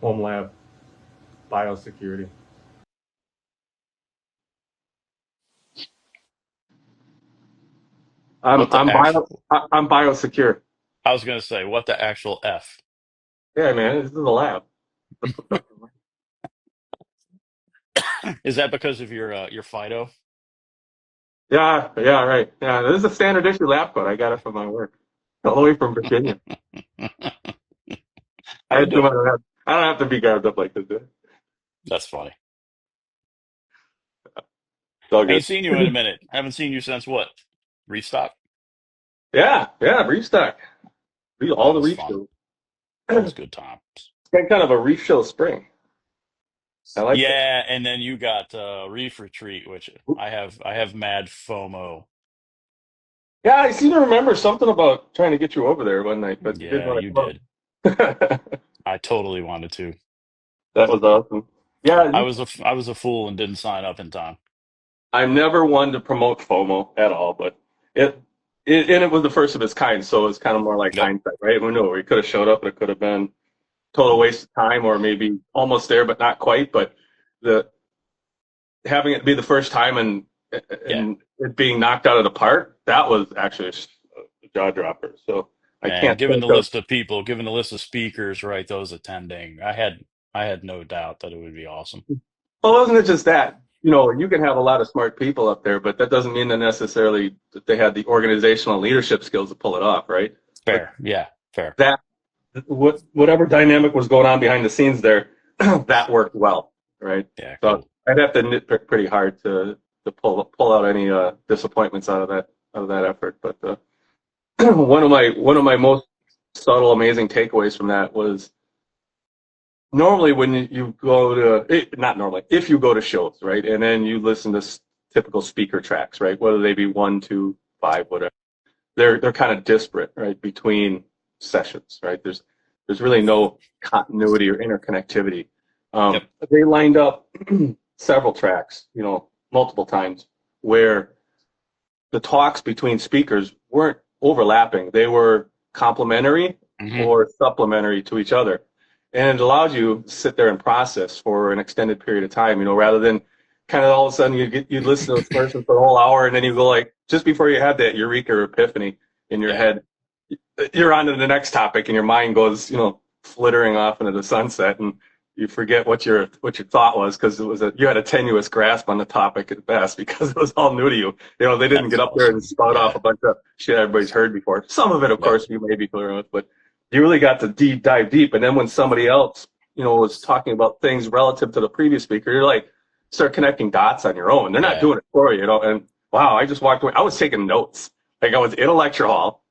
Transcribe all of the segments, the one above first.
home lab biosecurity. I'm What the I'm bio actual? I'm biosecure. I was gonna say, what the actual F? Yeah, man, this is a lab. Is that because of your Fido? Yeah, yeah, right. Yeah, this is a standard issue lab coat. I got it from my work, all the way from Virginia. How you doing? I don't have to be garbed up like this, dude. That's funny. It's all Ain't good. seen you in a minute. Haven't seen you since what? Restock? Yeah, yeah, reef stock. All That the was reef fun. shows. That It's was good times. been kind of a reef show spring. I like that. Yeah, and then you got Reef Retreat, which I have mad FOMO. Yeah, I seem to remember something about trying to get you over there one night, but you didn't Yeah, want you to did. come. I totally wanted to. That was awesome. Yeah, I was a fool and didn't sign up in time. I'm never one to promote FOMO at all, but it, and it was the first of its kind, so it's kind of more like Yep. hindsight, right? We know we could have showed up, and it could have been total waste of time, or maybe almost there, but not quite. But the having it be the first time Yeah. and it being knocked out of the park, that was actually a jaw dropper. So I Man, can't think of. given the list of speakers, right, those attending, I had no doubt that it would be awesome. Well, wasn't it just that? You know, you can have a lot of smart people up there, but that doesn't mean that necessarily that they had the organizational leadership skills to pull it off, right? But Fair. Yeah, fair. that whatever dynamic was going on behind the scenes there, that worked well, right? Yeah, So cool. I'd have to nitpick pretty hard to pull out any disappointments out of that effort. But one of my most subtle, amazing takeaways from that was normally when you go to not normally if you go to shows, right, and then you listen to typical speaker tracks, right, whether they be one, two, five, whatever, they're kind of disparate, right, between sessions, right? There's really no continuity or interconnectivity. Yep. They lined up several tracks, multiple times where the talks between speakers weren't overlapping. They were complementary Hmm. or supplementary to each other. And it allows you to sit there and process for an extended period of time, rather than kind of all of a sudden you listen to this person for a whole hour and then you go like, just before you have that eureka or epiphany in your Yeah. head, you're on to the next topic and your mind goes, flittering off into the sunset and you forget what your thought was because you had a tenuous grasp on the topic at best because it was all new to you. They didn't That's get up there and awesome. spout off Yeah. a bunch of shit everybody's heard before. Some of it, of Yep. course, you may be familiar with, but you really got to dive deep. And then when somebody else, was talking about things relative to the previous speaker, you're like, start connecting dots on your own. They're not Yeah. doing it for you, And wow, I just walked away. I was taking notes. Like I was in a lecture hall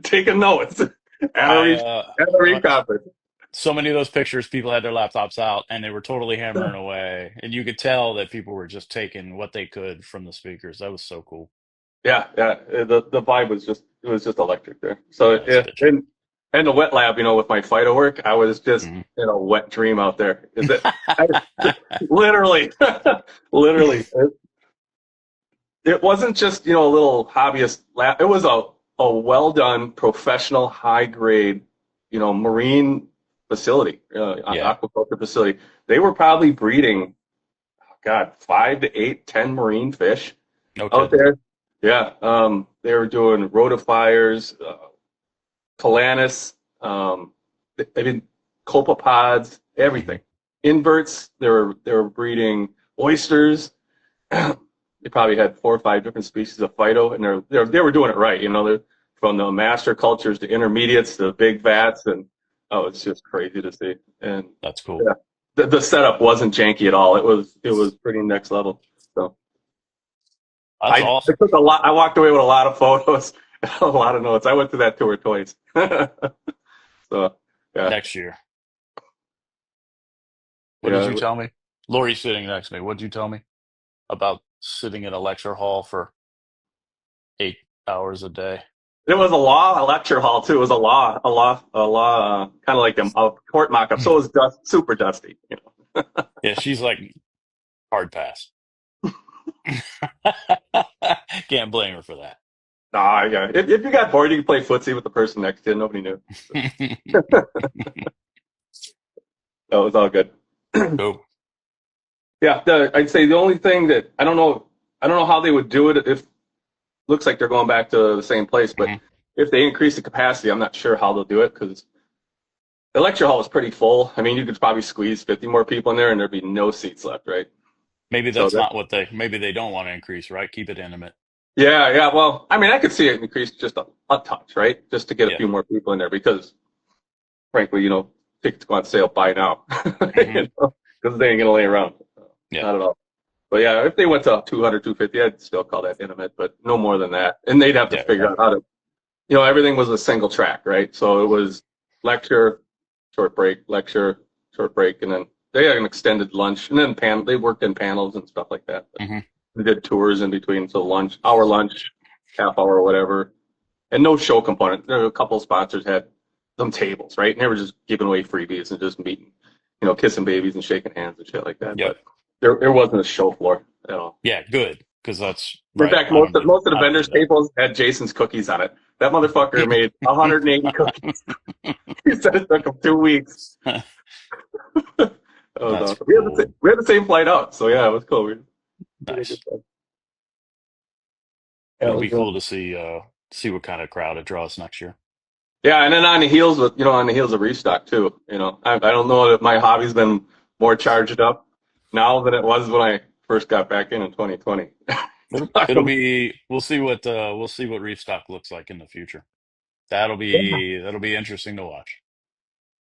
taking notes at a I reef at a reef uh conference. so many of those pictures, people had their laptops out and they were totally hammering away, and you could tell that people were just taking what they could from the speakers. That was so cool. Yeah, yeah. The vibe was just electric there. So That's yeah, good shit. and the wet lab, with my phyto work, I was just Mhm. in a wet dream out there. Is it I, literally, literally? It wasn't just a little hobbyist lab. It was a well done, professional, high grade, marine facility, Yeah. aquaculture facility. They were probably breeding, God, 5 to 8, 10 marine fish No out kidding. there. Yeah, they were doing rotifiers, calanus, they did copepods, everything. Hmm. Inverts. They were breeding oysters. They probably had 4 or 5 different species of phyto, and they were doing it right. They're from the master cultures to intermediates to big vats, and oh, it's just crazy to see. And That's cool. yeah, the setup wasn't janky at all. It was pretty next level. So That's I awesome. took a lot. I walked away with a lot of photos, a lot of notes. I went to that tour twice. So yeah, Next year. What did you yeah. tell me? Lori's sitting next to me. What did you tell me about sitting in a lecture hall for 8 hours a day? It was a lecture hall too. It was a law, kind of like a court mock-up. So it was super dusty. Yeah, she's like hard pass. Can't blame her for that. Nah, yeah. If you got bored, you could play footsie with the person next to you. Nobody knew. that was all good. Cool. Yeah, I'd say the only thing that I don't know how they would do it if looks like they're going back to the same place, but Hmm. if they increase the capacity, I'm not sure how they'll do it because the lecture hall is pretty full. I mean, you could probably squeeze 50 more people in there and there'd be no seats left, right? Maybe So that's that, not what maybe they don't want to increase, right? Keep it intimate. yeah, yeah. Well, I mean, I could see it increase just a touch, right? Just to get a Yeah. few more people in there because, frankly, tickets go on sale by now, Hmm. because they ain't gonna lay around. Yeah. Not at all. But yeah, if they went to 200, 250, I'd still call that intimate, but no more than that. And they'd have to Yeah. figure Okay. out how to, everything was a single track, right? So it was lecture, short break, lecture, short break, and then they had an extended lunch, and then they worked in panels and stuff like that. But Hmm. we did tours in between, so lunch, half hour, or whatever, and no show component. There were a couple of sponsors had some tables, right? And they were just giving away freebies and just meeting, kissing babies and shaking hands and shit like that. Yep. But there wasn't a show floor at all. Yeah. Good. Because that's In right. fact, most of the I don't vendors' need that. tables had Jason's cookies on it. That motherfucker made 180 cookies. He said it took him 2 weeks. That was That's awesome. cool. We had the same flight out, so yeah, it was cool. We had a good Nice. time. Yeah, it It'll was be good. cool to see what kind of crowd it draws next year. Yeah, and then on the heels of restock too. I don't know that my hobby's been more charged up now than it was when I first got back in 2020. We'll see what Reef Stock looks like in the future. That'll be interesting to watch.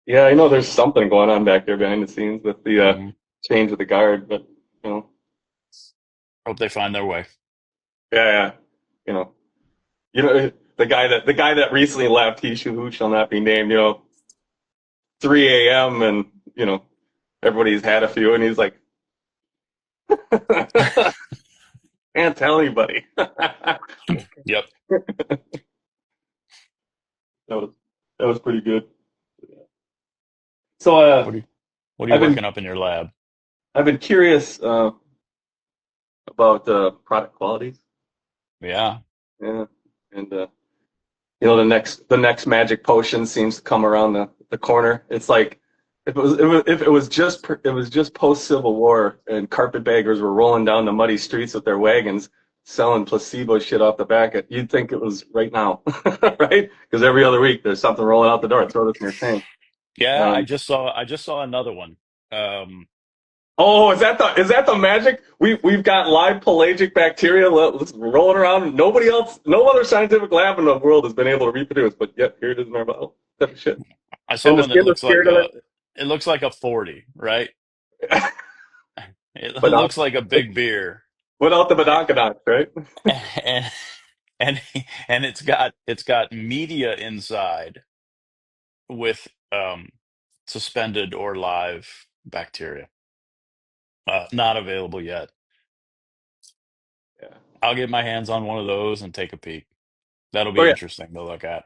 Yeah, I know there's something going on back there behind the scenes with the Hmm. change of the guard, but you know, Hope they find their way. yeah, yeah, you know, the guy that recently left, who shall not be named. 3 a.m. and you know everybody's had a few, and he's like, can't tell anybody. that Yep. was that was pretty good. So What are you What are you I've been working up in your lab? I've been curious about product qualities. Yeah. Yeah, and the next magic potion seems to come around the corner. It's like if it was just post Civil War and carpetbaggers were rolling down the muddy streets with their wagons selling placebo shit off the back, you'd think it was right now, right? Because every other week there's something rolling out the door. Throw this in your tank. Yeah, Um, I just saw another one. Um, oh, is that the magic? We've got live pelagic bacteria rolling around. Nobody else, no other scientific lab in the world has been able to reproduce, but yet here it is in our bottle. Type of shit. I saw In the one that in the looks like spirit of a it looks like a 40, right? it, It but looks like a big beer. without the badonkadonk, right? And and and it's got media inside with suspended or live bacteria. Not available yet. Yeah. I'll get my hands on one of those and take a peek. That'll Oh be yeah. interesting to look at.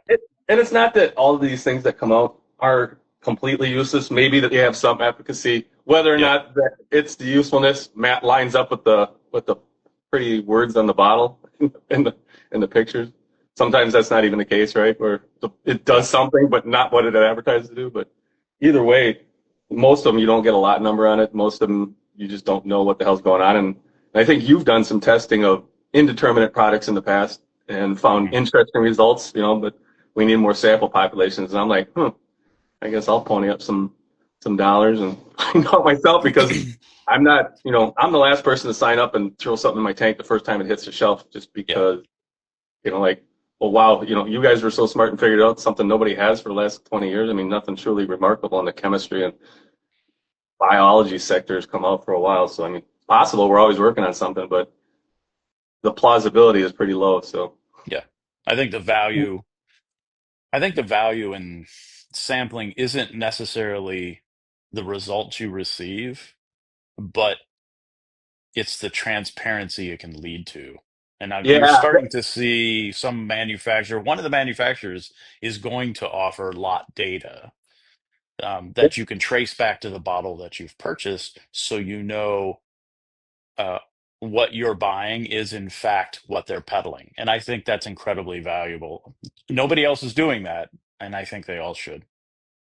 And it's not that all of these things that come out are completely useless. Maybe that they have some efficacy. Whether or Yep. not that it's the usefulness, Matt lines up with the pretty words on the bottle in the pictures. Sometimes that's not even the case, right? Where it Yeah. does something, but not what it advertises to do. But either way, most of them you don't get a lot number on it. Most of them you just don't know what the hell's going on. And I think you've done some testing of indeterminate products in the past and found Mhm. interesting results. But we need more sample populations. And I'm like, I guess I'll pony up some dollars and find out myself because I'm the last person to sign up and throw something in my tank the first time it hits the shelf just Yeah. because, like, well, wow, you guys were so smart and figured out something nobody has for the last 20 years. I mean, nothing truly remarkable in the chemistry and biology sectors come out for a while. So, I mean, it's possible we're always working on something, but the plausibility is pretty low. So, Yeah. I think the value I think the value in sampling isn't necessarily the results you receive, but it's the transparency it can lead to. And now you're yeah, starting to see one of the manufacturers is going to offer lot data that you can trace back to the bottle that you've purchased so you know uh, what you're buying is in fact what they're peddling. And I think that's incredibly valuable. Nobody else is doing that, and I think they all should.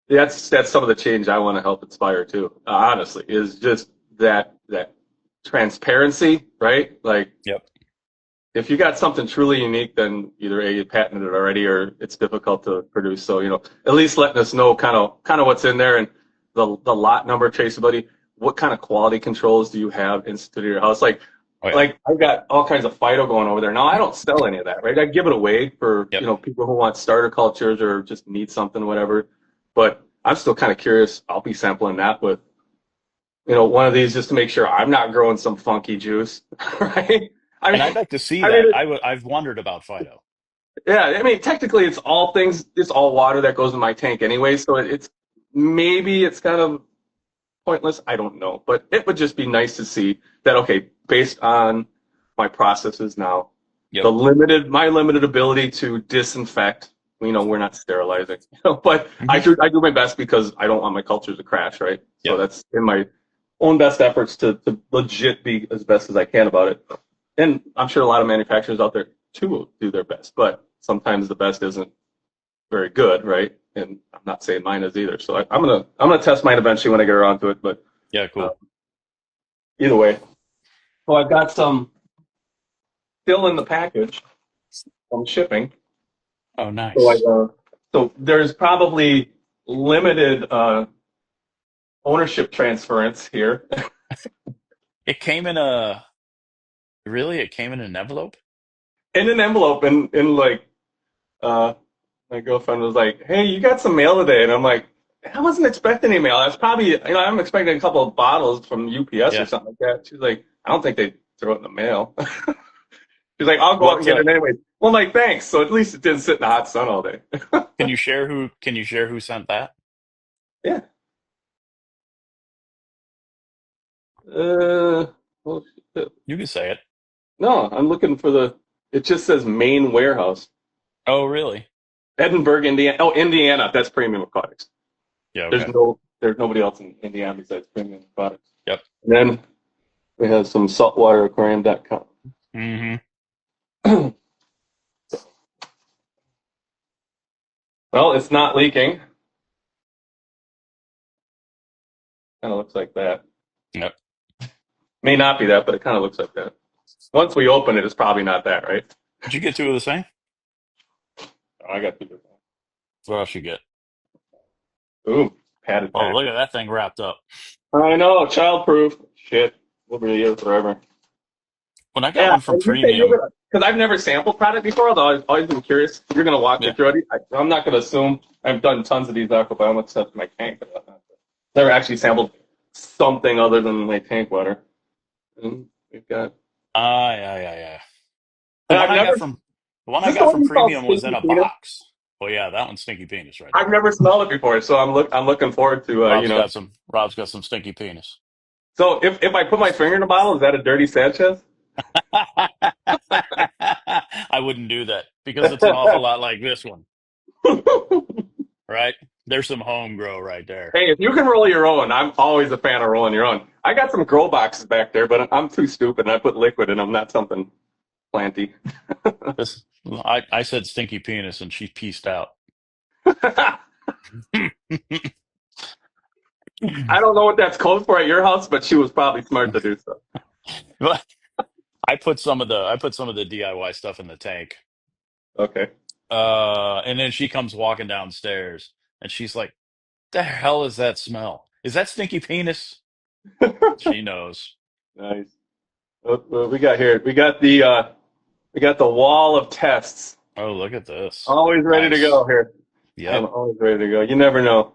that's some of the change I want to help inspire too. Honestly, is just that transparency, right? Like Yep. if you got something truly unique, then either A, you patented it already or it's difficult to produce. So, at least letting us know kind of what's in there and the lot number traceability. What kind of quality controls do you have instituted in your house? Like, Oh yeah. like I've got all kinds of phyto going over there. Now I don't sell any of that, right? I give it away for, Yep. people who want starter cultures or just need something, whatever. But I'm still kind of curious. I'll be sampling that with, one of these just to make sure I'm not growing some funky juice, right? I And mean, I'd like to see I mean, that. I've wondered about Fido. yeah, I mean, technically, it's all water that goes in my tank anyway. So it's maybe it's kind of pointless. I don't know, but it would just be nice to see that. Okay, based on my processes now, Yep. my limited ability to disinfect. We're not sterilizing, but I Hmm. do my best because I don't want my cultures to crash, right? So Yep. that's in my own best efforts to legit be as best as I can about it. And I'm sure a lot of manufacturers out there too will do their best, but sometimes the best isn't very good, right? And I'm not saying mine is either. So I'm gonna test mine eventually when I get around to it. But Yeah. uh, Cool. either way, well, I've got some still in the package from shipping. Oh, So nice. so there's probably limited ownership transference here It came in a really. It came in an envelope. in an envelope, and like uh, my girlfriend was like, "Hey, you got some mail today," and I'm like, "I wasn't expecting any mail. I was probably, I'm expecting a couple of bottles from UPS or Yeah. something like that." She's like, "I don't think they throw it in the mail." She's like, "I'll go out and What get it anyway." Well, I'm like, "Thanks." So at least it didn't sit in the hot sun all day. can you share? Who can you share? Who sent that? Yeah. Uh, well, shit. You can say it. No, I'm looking for the. It just says main warehouse, Oh, really? Edinburgh, Indiana. Oh, Indiana. That's Premium Aquatics. Yeah. Okay. There's nobody else in Indiana besides Premium Aquatics. Yep. And then we have some saltwateraquarium.com. Hmm. Well, it's not leaking. Kind of looks like that. Yep. May not be that, but it kind of looks like that. Once we open it, it's probably not that, right? Did you get two of the same? Oh, I got two different. What else you get? Ooh, padded Oh, look package. at that thing wrapped up. I know, childproof. Shit, we'll be here forever. When I got Yeah, one from and you say you're Premium. gonna, because I've never sampled product before, although I've always been curious. You're gonna walk me Yeah. through it. I'm not gonna assume I've done tons of these aquabiomics stuff in my tank, but never actually sampled something other than my tank water. And we've got, Ah, yeah, yeah, yeah. The and one I've I never, got is from the one I this the got one from you call Premium was in Stinky a Penis? box. Oh yeah, that one's stinky penis right I've there. never smelled it before, so I'm looking forward to Rob's got some stinky penis. So if I put my finger in a bottle, is that a dirty Sanchez? I wouldn't do that because it's an awful lot like this one, right? There's some home grow right there. Hey, if you can roll your own, I'm always a fan of rolling your own. I got some grow boxes back there, but I'm too stupid and I put liquid in them, not something planty. I said stinky penis and she pieced out. I don't know what that's code for at your house, but she was probably smart to do so. But I put some of the DIY stuff in the tank. Okay. And then she comes walking downstairs and she's like, "The hell is that smell? Is that stinky penis?" She knows. Nice. What we got here? We got the wall of tests. Oh, look at this. Always ready to Nice. go here. I am Yep. always ready to go. You never know.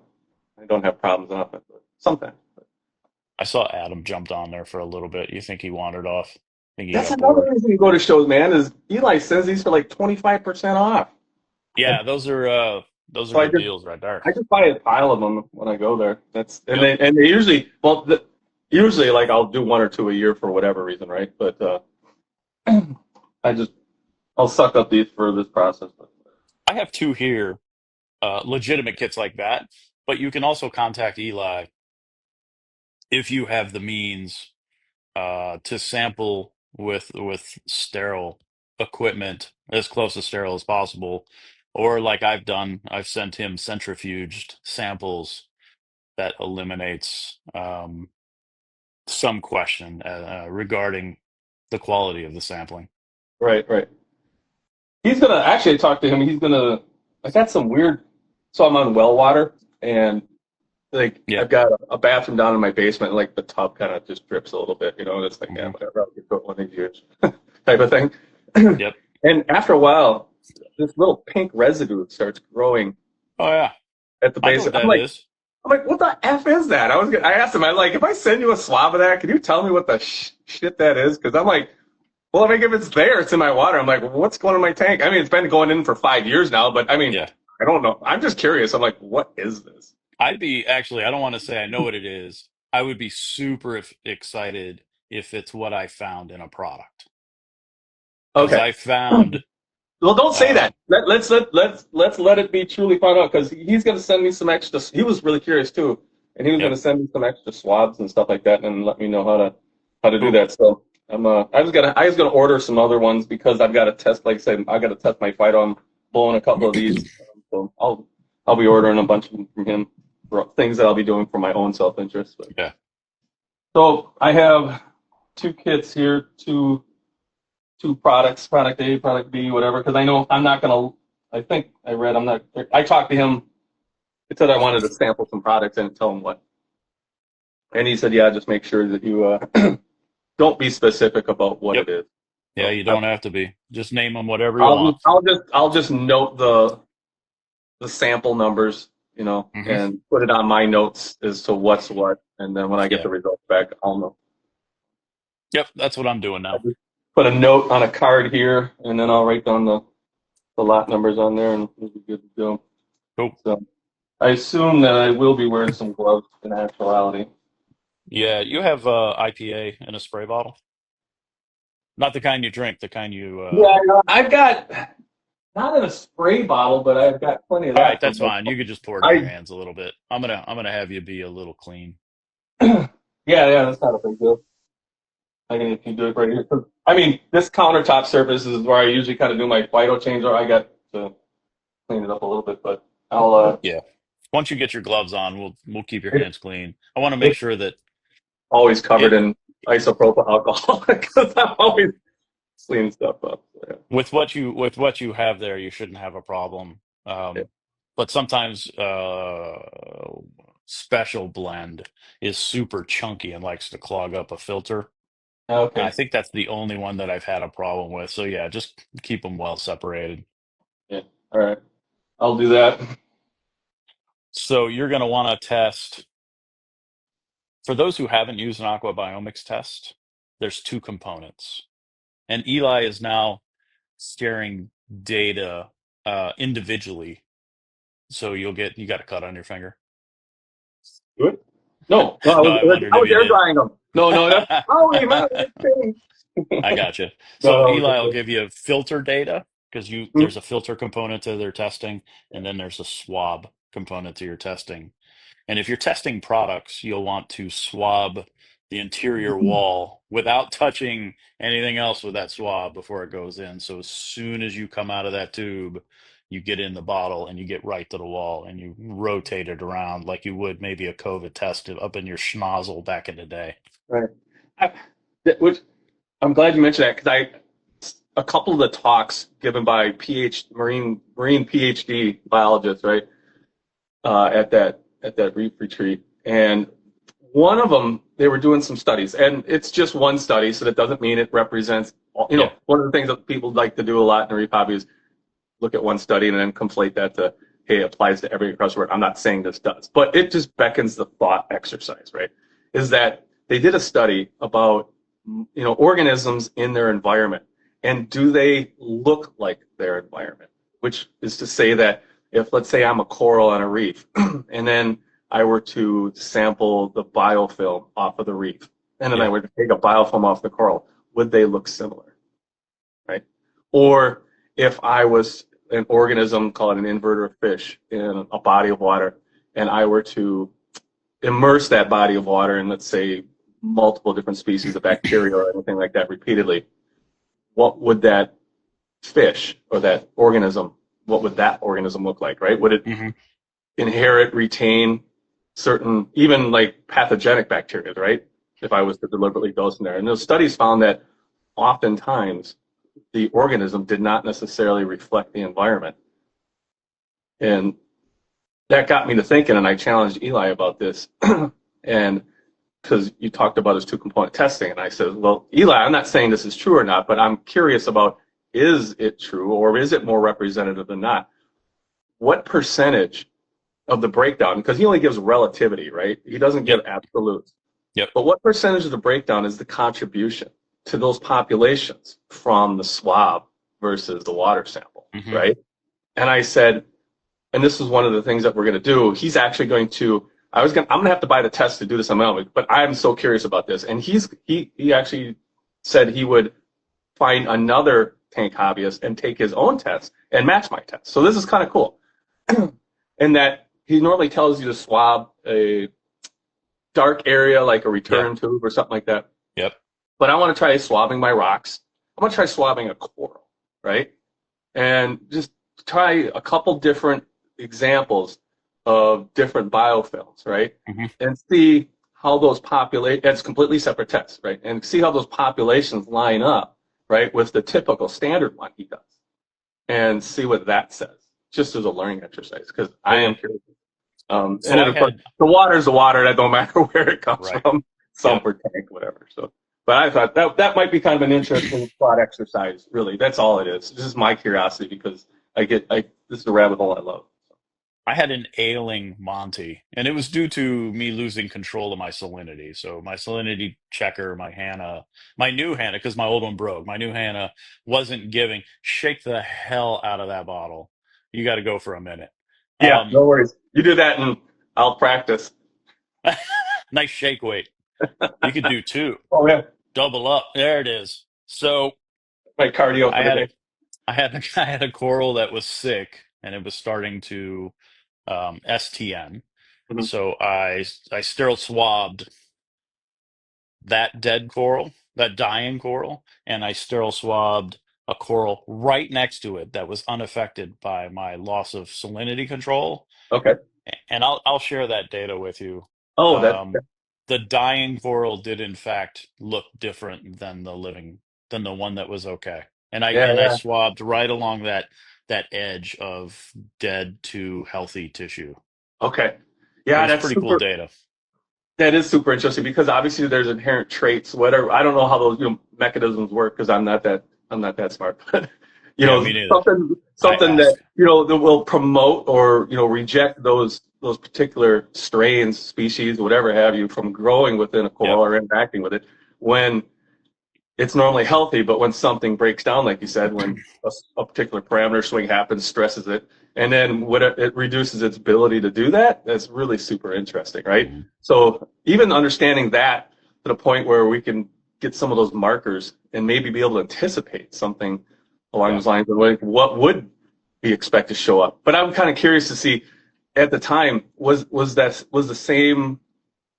I don't have problems often, but sometimes. I saw Adam jumped on there for a little bit. You think he wandered off? Think he That's got another bored? reason you go to shows, man, is Eli sends these for like 25% off. And Yeah, those are so good deals right there. I just buy a pile of them when I go there. That's and Yep. they usually usually like I'll do one or two a year for whatever reason, right? But I just I'll suck up these for this process. I have two here, legitimate kits like that, but you can also contact Eli if you have the means to sample with sterile equipment as close to sterile as possible Or like I've sent him centrifuged samples that eliminates some question regarding the quality of the sampling. Right, right. He's gonna actually talk to him. He's gonna. I got some weird. So I'm on well water, and like Yep. I've got a bathroom down in my basement. And, like the tub kind of just drips a little bit, and it's like, yeah, Hmm. whatever. I'll get put one of these years, type of thing. Yep. And after a while, this little pink residue starts growing Oh yeah. at the I know base. what that is. I'm like, what the f is that? I asked him. I like, if I send you a swab of that, can you tell me what the shit that is? Because I'm like, well, if it's there, it's in my water. I'm like, well, what's going in my tank? I mean, it's been going in for 5 years now, but I mean, Yeah. I don't know. I'm just curious. I'm like, what is this? I don't want to say I know what it is. I would be super excited if it's what I found in a product. Because Okay. I found, Well, don't say uh, that. Let's let it be truly found out because he's going to send me some extra. He was really curious too, and he was going yep, to send me some extra swabs and stuff like that, and let me know how to do cool. that. So I was gonna order some other ones because I've got to test. Like I said, I got to test my phyto. I'm blowing a couple of these, so I'll be ordering a bunch of them from him for things that I'll be doing for my own self interest. But Yeah. so I have two kits here, two products, product A, product B, whatever, because I know I'm not gonna. I think I read I'm not. I talked to him. It said I wanted to sample some products and tell him what, and he said, yeah, just make sure that you don't be specific about what Yep. it is. Yeah, So you don't have to be. Just name them whatever you want. I'll just note the sample numbers, Hmm. and put it on my notes as to what's what, and then when I get Yeah. the results back, I'll know. Yep. That's what I'm doing I now. just put a note on a card here, and then I'll write down the lot numbers on there, and we'll be good to go. Cool. So I assume that I will be wearing some gloves in actuality. Yeah. You have IPA in a spray bottle? Not the kind you drink, the kind Yeah, I've got not in a spray bottle, but I've got plenty of all right, that that's from fine. You could just pour it in your I hands a little bit. I'm gonna have you be a little clean. yeah, yeah, that's not a big deal. I can if you do it right here. I mean, this countertop surface is where I usually kind of do my phyto change, or I got to clean it up a little bit, but I'll Yeah. Once you get your gloves on, we'll keep your it, hands clean. I want to make it's sure that always covered it in isopropyl alcohol because I'm always cleaning stuff up. So, with what you have there, you shouldn't have a problem. yeah. But sometimes special blend is super chunky and likes to clog up a filter. And I Okay. think that's the only one that I've had a problem with. So yeah, just keep them well separated. Yeah. All right. I'll do that. So you're going to want to test. For those who haven't used an Aquabiomics test, there's two components. And Eli is now sharing data individually. So you got a cut on your finger. Do it? No, no, No, I wondered I if was you air did. drying them. No, no, that's holy man, that's kidding. I got you. No, So no, Eli will it's give you filter data because okay. there's a filter component to their testing, and then there's a swab component to your testing. And if you're testing products, you'll want to swab the interior wall without touching anything else with that swab before it goes in. So as soon as you come out of that tube, you get in the bottle and you get right to the wall and you rotate it around like you would maybe a COVID test up in your schnozzle back in the day. Right. I, which I'm glad you mentioned that because a couple of the talks given by marine PhD biologists, right, at that Reef Retreat, and one of them they were doing some studies, and it's just one study, so that doesn't mean it represents. Yeah. One of the things that people like to do a lot in reef hobby is look at one study and then conflate that to, hey, it applies to every across the board. I'm not saying this does, but it just beckons the thought exercise, right? Is that they did a study about organisms in their environment, and do they look like their environment? Which is to say that if, let's say, I'm a coral on a reef, and then I were to sample the biofilm off of the reef, and then I Yeah. were to take a biofilm off the coral, would they look similar, right? Or if I was an organism called an inverter fish in a body of water, and I were to immerse that body of water in, let's say, multiple different species of bacteria or anything like that repeatedly, what would that fish or that organism what would that organism look like, right? Would it Hmm. inherit, retain certain, even like pathogenic bacteria, right? If I was to deliberately dose in there. And those studies found that oftentimes the organism did not necessarily reflect the environment. And that got me to thinking, and I challenged Eli about this. And because you talked about his two component testing, and I said, well, Eli, I'm not saying this is true or not, but I'm curious about, is it true or is it more representative than not? What percentage of the breakdown, because he only gives relativity, right? He doesn't Yep. give absolutes. Yep. But what percentage of the breakdown is the contribution to those populations from the swab versus the water sample, Hmm. right? And I said, and this is one of the things that we're going to do. He's actually going to. I'm going to have to buy the test to do this on my own, but I'm so curious about this. And he actually said he would find another tank hobbyist and take his own test and match my test. So this is kind of cool. In that he normally tells you to swab a dark area like a Yep. return tube or something like that. Yep. But I want to try swabbing my rocks. I'm going to try swabbing a coral, right? And just try a couple different examples of different biofilms, right? Hmm. And see how those populate. It's completely separate tests, right? And see how those populations line up, right, with the typical standard one he does, and see what that says, just as a learning exercise, because I am Well, curious. And so then I of course, had, the water is the water. That don't matter where it comes right. from. Some Yep. per tank, whatever. So, but I thought that might be kind of an interesting thought exercise. Really, that's all it is. This is my curiosity because this is a rabbit hole I love. I had an ailing Monty, and it was due to me losing control of my salinity. So my salinity checker, my Hannah, my new Hannah, because my old one broke, my new Hannah wasn't giving. Shake the hell out of that bottle. You got to go for a minute. Yeah, Um, no worries. You do that, and I'll practice. nice shake weight. You could do two, Oh yeah, double up. There it is. So my cardio I for the had a, day. I had a coral that was sick, and it was starting to STN. Mhm. So I sterile swabbed that dead coral, that dying coral, and I sterile swabbed a coral right next to it that was unaffected by my loss of salinity control. Okay. And I'll share that data with you. Oh, Um, the dying coral did in fact look different than than the one that was okay. yeah, And I yeah. swabbed right along that edge of dead to healthy tissue. Okay. It Yeah, was that's pretty cool super. data. That is super interesting because obviously there's inherent traits, whatever. I don't know how those mechanisms work because I'm not that smart. But Yeah, me neither. I something that ask. that will promote or reject those particular strains, species, whatever have you, from growing within a Yep. coral or interacting with it when it's normally healthy, but when something breaks down, like you said, when a particular parameter swing happens, stresses it, and then what it reduces its ability to do that, that's really super interesting, right? Mhm. So even understanding that to the point where we can get some of those markers and maybe be able to anticipate something along Yeah. those lines of like what would be expected to show up. But I'm kind of curious to see at the time was the same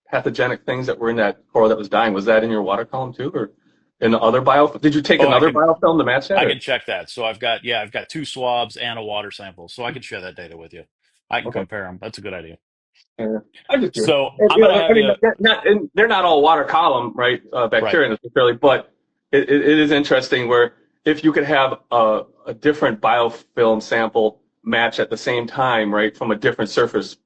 pathogenic things that were in that coral that was dying, was that in your water column too, or in the other biofilm? Did you take Oh, another biofilm to match that, I can or check that. So I've got two swabs and a water sample. So I can share that data with you. I can okay? compare them. That's a good idea. Yeah. I'm just curious. So And, I'm gonna I have mean, you they're not all water column, right? right. Bacteria necessarily, but it is interesting where if you could have a different biofilm sample match at the same time, right, from a different surface,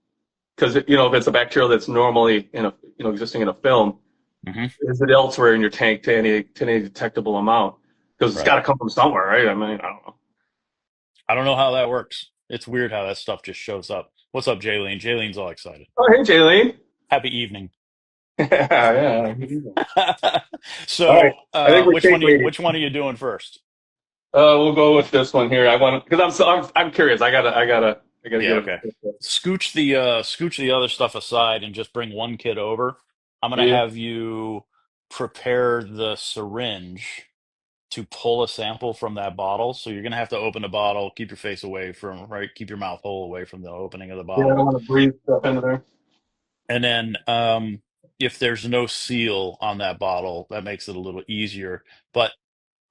because if it's a bacteria that's normally in a existing in a film, Hmm. is it elsewhere in your tank to any detectable amount? Because it's Right. got to come from somewhere, right? I mean, I don't know. I don't know how that works. It's weird how that stuff just shows up. What's up, Jaylene? Jaylene's all excited. Oh, hey, Jaylene. Happy evening. Yeah, yeah. All right. So I think we're cake lady. which one are you doing first? We'll go with this one here. I want because I'm curious. I gotta Yeah, get okay. it. Scooch the other stuff aside and just bring one kid over. I'm gonna Yeah, have you prepare the syringe to pull a sample from that bottle. So you're gonna have to open the bottle, keep your face away from right, keep your mouth hole away from the opening of the yeah. I don't bottle. want to breathe stuff into there. And then if there's no seal on that bottle, that makes it a little easier. But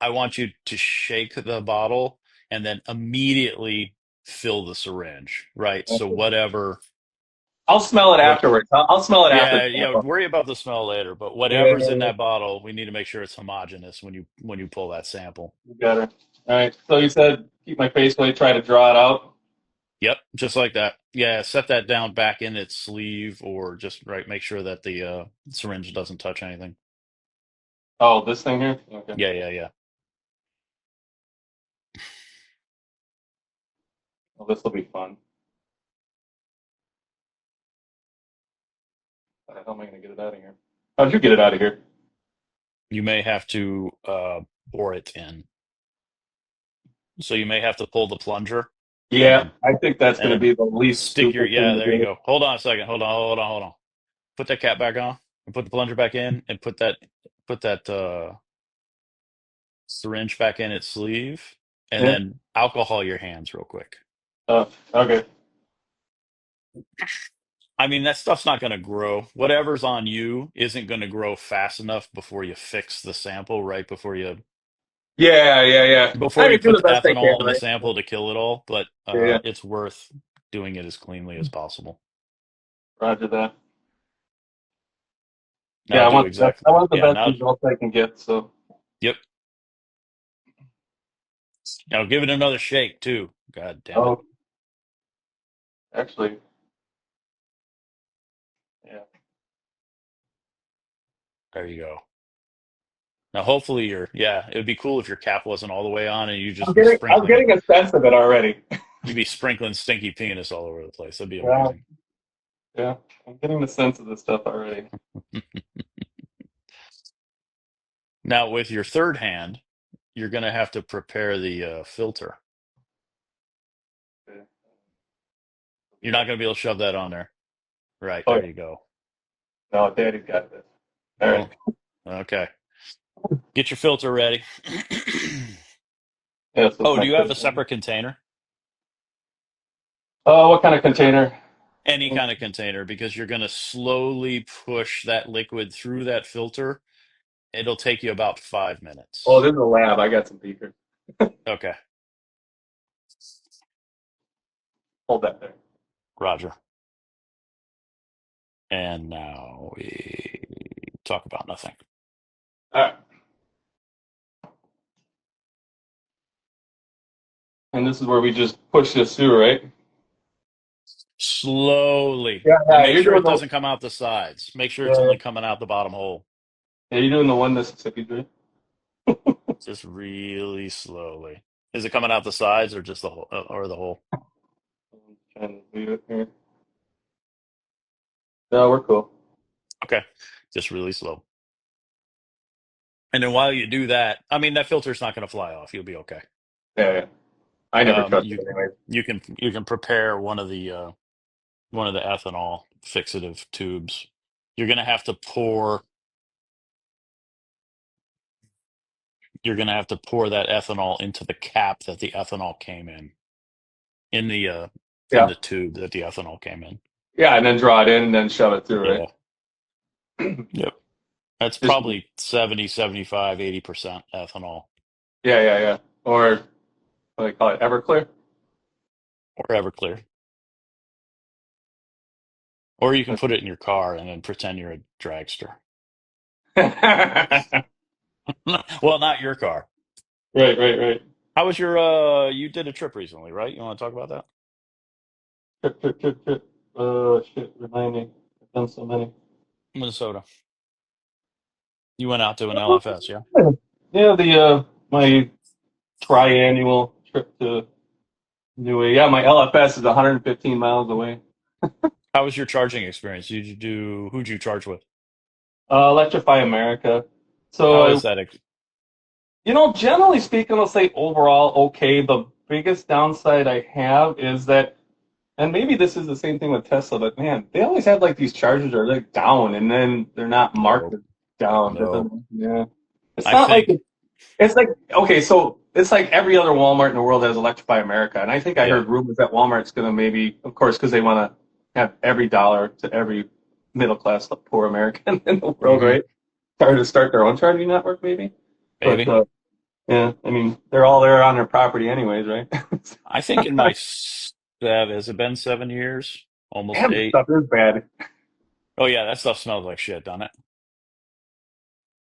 I want you to shake the bottle and then immediately fill the syringe, right? So whatever, I'll smell it what, afterwards. I'll smell it after. yeah, yeah, worry about the smell later, but Yeah, whatever's in that bottle, we need to make sure it's homogeneous when you pull that sample. you got it. All right. So you said keep my face away, try to draw it out. Yep, just like that. Yeah, set that down back in its sleeve, or just right, make sure that the syringe doesn't touch anything. Oh, this thing here? Okay. Yeah, yeah, yeah. Well, this will be fun. How the hell am I going to get it out of here? How'd you get it out of here? You may have to pour it in. So you may have to pull the plunger and Yeah, then I think that's and going to then be the least stick your, stupid thing yeah, to there you do. go. Hold on a second. Hold on. Put that cap back on and put the plunger back in and put that syringe back in its sleeve and Yeah. then alcohol your hands real quick. Okay. I mean, that stuff's not going to grow. Whatever's on you isn't going to grow fast enough before you fix the sample, right? Yeah, yeah, yeah. I Before you mean, do put the the best I can, ethanol in the right? sample to kill it all, but Yeah, yeah. it's worth doing it as cleanly as possible. Roger that. Now Yeah, I do want the best. exactly. I want the Yeah, best now, results I can get. So, yep. Now give it another shake too. God damn it. oh, actually, yeah. There you go. Now hopefully yeah, it would be cool if your cap wasn't all the way on and I'm getting a sense of it already. you'd be sprinkling stinky penis all over the place. That'd be Yeah, amazing. yeah. I'm getting the sense of this stuff already. Now with your third hand, you're going to have to prepare the filter. Okay. You're not going to be able to shove that on there. Right, Oh, there you go. no, Daddy's got this. All right. Oh, okay. Get your filter ready. Yeah, this is Oh, do my you have a third one. separate container? Oh, what kind of container? Any kind of container, because you're going to slowly push that liquid through that filter. It'll take you about 5 Oh, minutes. this is a lab. I got some beakers. Okay, Hold that there. Roger. And now we talk about nothing. All right. And this is where we just push this through, right? Slowly. Yeah, And yeah. make You're sure doing it the doesn't come out the sides. Make sure it's yeah, only coming out the bottom hole. yeah. You're doing the one Mississippi drink. Just really slowly. Is it coming out the sides or just the whole or the hole? I'm trying to do it here. No, we're cool. Okay. Just really slow. And then while you do that, I mean that filter's not going to fly off. You'll be okay. Yeah, yeah. I never Um, trust you it anyway. you can prepare one of the ethanol fixative tubes. You're going to have to pour you're going to have to pour that ethanol into the cap that the ethanol came in Yeah, the tube that the ethanol came in. yeah, and then draw it in and then shove it through, Yeah. right? Yep. That's Just probably 70, 75, 80% ethanol yeah, yeah, yeah. Or what do they call it? Everclear. or Everclear. Or you can put it in your car and then pretend you're a dragster. Right, Well, not your car. right, right. How was your you did a trip recently, right? You want to talk about that? Trip. Oh shit, remind me. I've done so many. Minnesota. You went out to an LFS, yeah? Yeah, the my triannual trip to New York. Yeah, my LFS is 115 miles away. How was your charging experience? Who'd you charge with? Electrify America. So How I is that? generally speaking, I'll say overall okay. The biggest downside I have is that, and maybe this is the same thing with Tesla, but man, they always have like these chargers are like down and then they're not marked No, as down. That no. doesn't, yeah. It's I not like think, it's like okay, so it's like every other Walmart in the world has Electrify America, and I think I yeah. heard rumors that Walmart's going to maybe, of course, because they want to have every dollar to every middle class poor American in the world, Hmm. right? Try to start their own charging network, maybe. But Maybe. Yeah, I mean, they're all there on their property anyways, right? I think in my has it been 7 years? Almost Damn, the eight. stuff is bad. Oh yeah, that stuff smells like shit, doesn't it?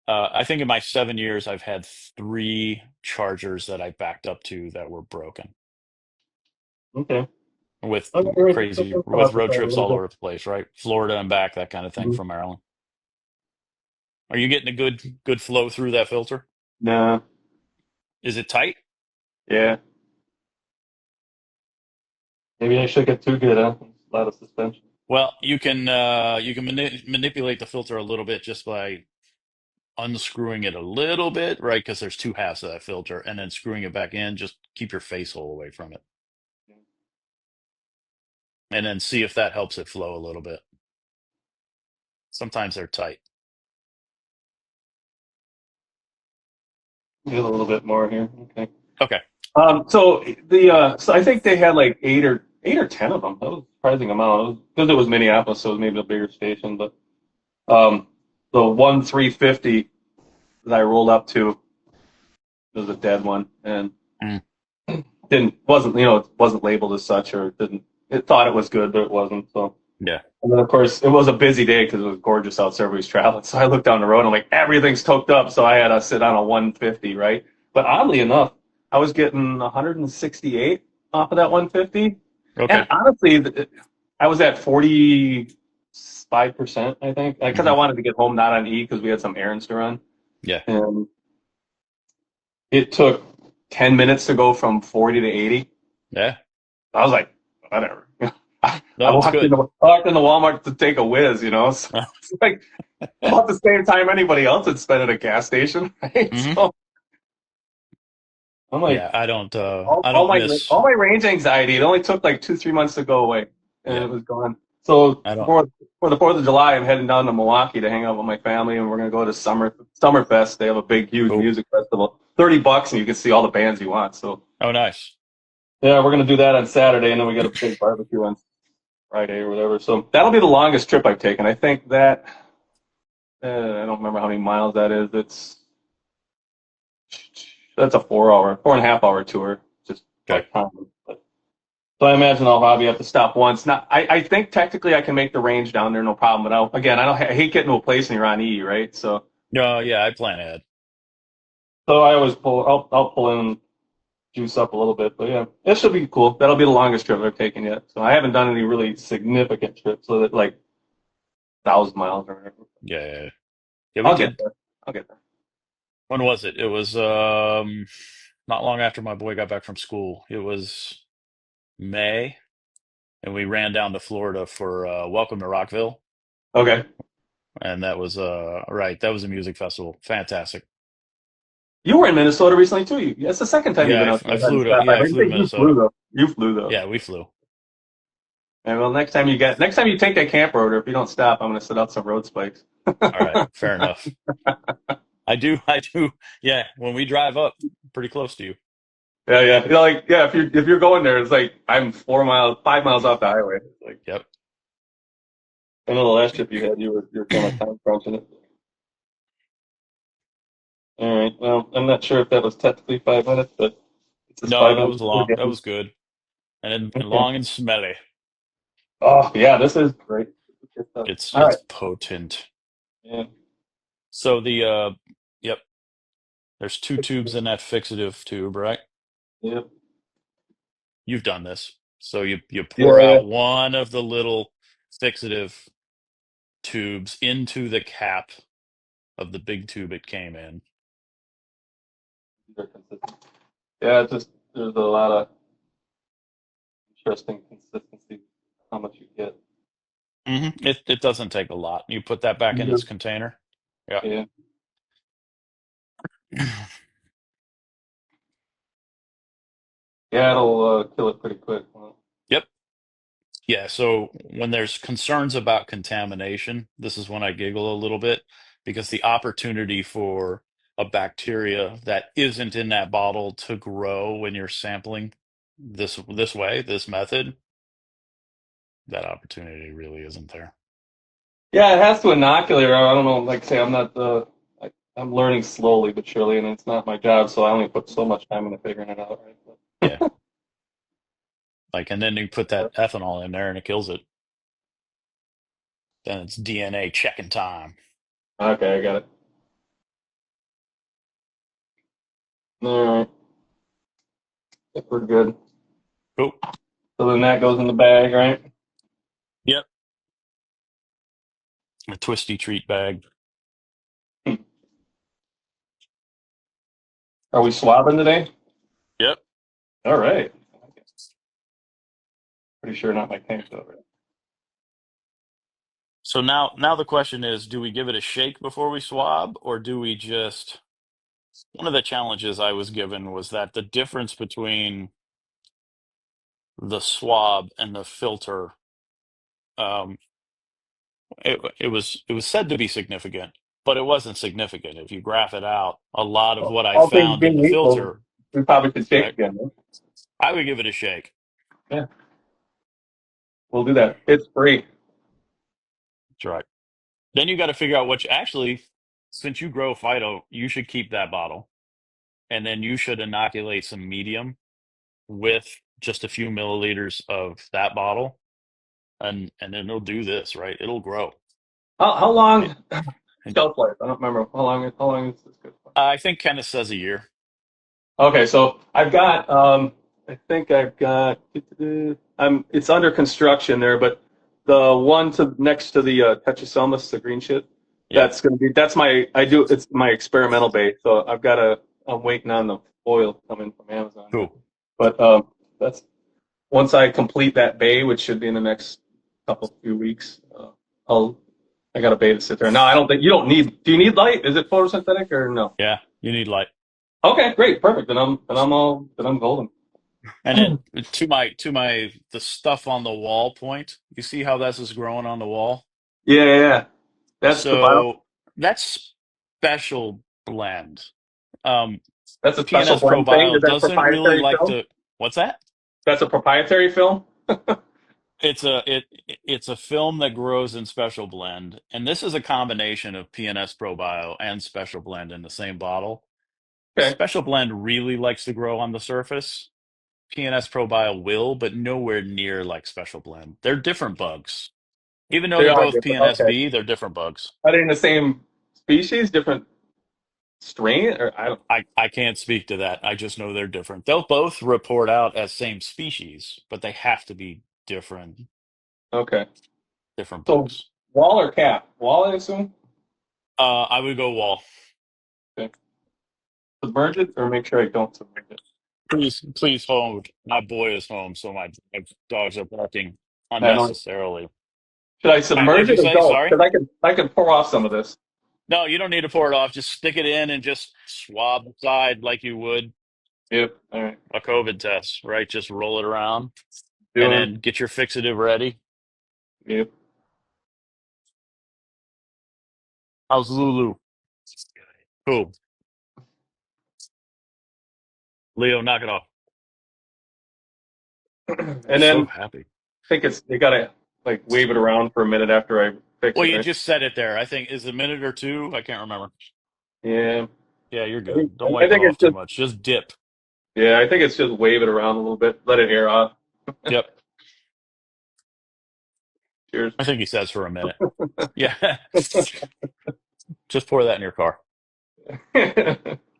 I think in my 7 years, I've had three chargers that I backed up to that were broken Okay. with Okay, right. So crazy they'll come with out the road side a trips little all bit. over the place, right? Florida and back, that kind of thing Mhm. from Maryland. Are you getting a good flow through that filter? Nah, Is it tight? yeah. Maybe I should get too good, huh? A lot of suspension. Well, you can manipulate the filter a little bit just by unscrewing it a little bit, right? Because there's two halves of that filter, and then screwing it back in. Just keep your face hole away from it, and then see if that helps it flow a little bit. Sometimes they're tight. Get a little bit more here. Okay. Okay. So I think they had like eight or ten of them. That was a surprising amount. Because it was Minneapolis, so it was maybe a bigger station. But um, the one 350 that I rolled up to was a dead one, and Mm, didn't wasn't it wasn't labeled as such, or didn't it thought it was good, but it wasn't. So, yeah. and then of course it was a busy day because it was gorgeous out, so everybody's traveling. So I looked down the road, and I'm like, everything's toked up, so I had to sit on a 150, right? But oddly enough, I was getting 168 off of that 150, Okay. and honestly, I was at 45%, I think, because I Hmm. wanted to get home not on E because we had some errands to run, Yeah. and it took 10 minutes to go from 40 to 80. Yeah. I was like, whatever. I No, it's walked good. into Walmart to take a whiz, so it's like about the same time anybody else would spend at a gas station, right? Hmm. So I'm Yeah. like, I don't miss. all my range anxiety, it only took like 2, 3 months to go away, and Yeah. it was gone. So I don't. for the 4th of July, I'm heading down to Milwaukee to hang out with my family, and we're gonna go to Summerfest. They have a big, huge Cool. music festival. $30, and you can see all the bands you want. So Oh, nice. yeah, we're gonna do that on Saturday, and then we got a big barbecue on Friday or whatever. So that'll be the longest trip I've taken. I think that I don't remember how many miles that is. That's a 4 hour, 4.5 hour tour, just Okay. about time. But, so I imagine I'll probably have to stop once. Not, I think technically I can make the range down there, no problem. But I hate getting to a place and you're on E, right? Yeah. I plan ahead. So I always I'll pull in, and juice up a little bit. But yeah, it should be cool. That'll be the longest trip I've taken yet. So I haven't done any really significant trips, so that like 1,000 miles or whatever. Yeah. Yeah. Yeah. Yeah, we I'll get did. there. I'll get there. When was it? It was not long after my boy got back from school. It was May, and we ran down to Florida for Welcome to Rockville, Okay. and that was right. That was a music festival. Fantastic. You were in Minnesota recently too. That's the second time you've Yeah, been out there. I I didn't flew to think you flew Minnesota. though. You flew though. Yeah, we flew. And well, next time you take that camp road, or if you don't stop, I'm going to set out some road spikes. All right, fair enough. I do. Yeah, when we drive up, pretty close to you. Yeah, yeah. If you're going there, it's like I'm 4 miles, 5 miles off the highway. It's like Yep. I know the last trip you had, you're kind of time crunching it. All right. Well, I'm not sure if that was technically 5 minutes, but it's just No, five that minutes. was long. That was good, and Okay. long and smelly. Oh yeah, this is great. Good stuff. All It's right. potent. Yeah. So yep. There's two tubes in that fixative tube, right? Yeah. You've done this. So you pour Yeah. Yeah. out one of the little fixative tubes into the cap of the big tube it came in. They're consistent. Yeah. It's just there's a lot of interesting consistency how much you get. It doesn't take a lot. You put that back in its container. Yeah. Yeah. Yeah, it'll kill it pretty quick. Yep. Yeah. So when there's concerns about contamination, this is when I giggle a little bit because the opportunity for a bacteria that isn't in that bottle to grow when you're sampling this way, this method, that opportunity really isn't there. Yeah, it has to inoculate. I don't know. Like, say, I'm not the. I'm learning slowly but surely, and it's not my job, so I only put so much time into figuring it out. Yeah. Right? Like, and then you put that ethanol in there and it kills it. Then it's DNA checking time. Okay, I got it. All right, I think we're good. Cool. So then that goes in the bag, right? Yep. A twisty treat bag. Are we swabbing today? Yep. All right. Pretty sure not my tank though. Right? So now the question is, do we give it a shake before we swab, or do we just? One of the challenges I was given was that the difference between the swab and the filter, um, it was said to be significant, but it wasn't significant. If you graph it out, a lot of what I All things found in being the equal, filter, we probably could shake right? again. Right? I would give it a shake. Yeah, we'll do that. It's free. That's right. Then you got to figure out which actually, since you grow phyto, you should keep that bottle, and then you should inoculate some medium with just a few milliliters of that bottle, and then it'll do this, right? It'll grow. How It, long it, shelf life? I don't remember. How long is this good for? I think Kenneth says a year. Okay, so I've got I think I've got it's under construction there, but the one to next to the Tetraselmis, the green shit, Yep. that's my it's my experimental bait. So I'm waiting on the oil coming from Amazon. Cool. But that's once I complete that bay, which should be in the next few weeks, I'll I got a bay to sit there. No, I don't think you don't need. Do you need light? Is it photosynthetic or no? Yeah, you need light. Okay, great, perfect. Then I'm golden. And then to my the stuff on the wall point, you see how this is growing on the wall? Yeah, yeah, yeah. That's the bio. So that's special blend. Um, That's a special PNS blend thing. ProBio Is that doesn't really proprietary like film? to. What's that? That's a proprietary film. It's a film that grows in Special Blend, and this is a combination of PNS ProBio and Special Blend in the same bottle. Okay, Special Blend really likes to grow on the surface. PNS ProBio will, but nowhere near like Special Blend. They're different bugs. Even though they they're are both different. Okay, PNSB, they're different bugs. are they in the same species, different strain, or I don't? I can't speak to that. I just know they're different. They'll both report out as same species, but they have to be Okay, different so bugs. wall or cap? Wall, I assume. I would go wall. Okay, submerge it or make sure I don't submerge it. Please hold. My boy is home, so my dogs are barking I don't. unnecessarily. Should I submerge What'd you it or say? don't? Sorry. Because I can pour off some of this. No, you don't need to pour it off. Just stick it in and just swab the side like you would Yep. All right. a COVID test, right? Just roll it around and Doing. then get your fixative ready. Yep. How's Lulu? Cool. Leo, knock it off. And So then happy. think it's you gotta like wave it around for a minute after I fix Well, it, you right? just said it there. I think is a minute or two. I can't remember. Yeah. Yeah, you're I think good. Don't I wipe it think off it's too just much. Just dip. yeah, I think it's just wave it around a little bit, let it air off. Yep. Cheers. I think he says for a minute. Yeah. Just pour that in your car.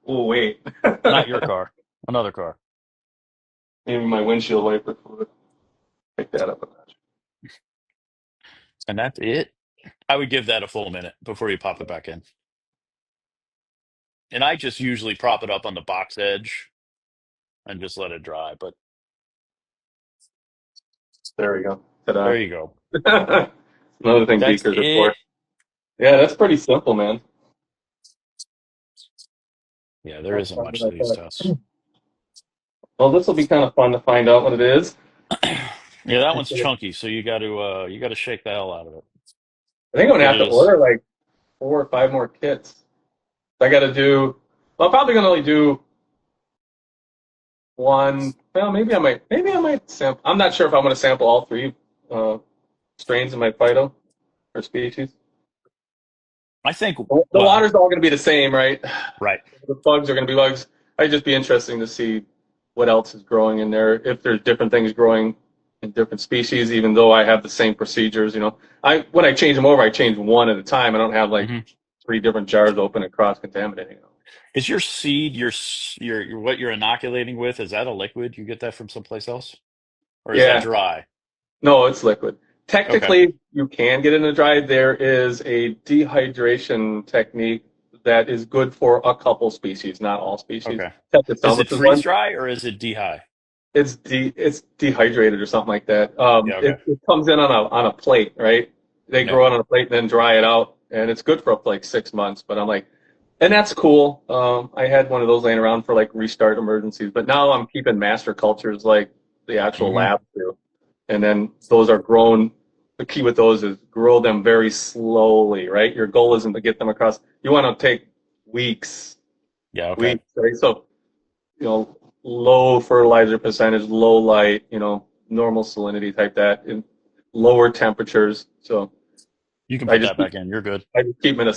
Oh wait. Not your car. Another car. Maybe my windshield wiper fluid. Pick that up a notch. And that's it. I would give that a full minute before you pop it back in. And I just usually prop it up on the box edge and just let it dry. But There we go. Ta-da. there you go. Another thing That's beakers are it. for. Yeah, that's pretty simple, man. Yeah, there Not isn't fun much than to I these thought. tests. Well, this will be kind of fun to find out what it is. Yeah, that I one's chunky, so you got to shake the hell out of it. think I'm gonna It have to is. order like 4 or 5 more kits. I got to do. Well, I'm probably gonna only do one. Well, maybe I might. Maybe I might sample. I'm not sure if I'm gonna sample all three uh, strains of my phyto or species. I think, The well, water's all going to be the same, right? right. The bugs are going to be bugs. It'd just be interesting to see what else is growing in there. If there's different things growing in different species, even though I have the same procedures, I when I change them over, I change one at a time. I don't have like Hmm. three different jars open and cross contaminating them. Is your seed, what you're inoculating with, is that a liquid? You get that from someplace else? Or is that Yeah, dry? no, it's liquid. Okay. Technically, you can get it in the dry. There is a dehydration technique that is good for a couple species, not all species. Okay. Is it Tectostomus is freeze one. dry or is it dehy? It's dehydrated or something like that. Yeah, okay. It comes in on a plate, right? They Yeah. grow it on a plate and then dry it out, and it's good for up to like 6 months. But I'm like, and that's cool. I had one of those laying around for like restart emergencies, but now I'm keeping master cultures like the actual Hmm. lab do, and then those are grown. The key with those is grow them very slowly, right? Your goal isn't to get them across. You want to take weeks, Yeah, okay. weeks, right? So low fertilizer percentage, low light, normal salinity type that, in lower temperatures. So You can I put just that keep, back in. You're good. I just keep them in a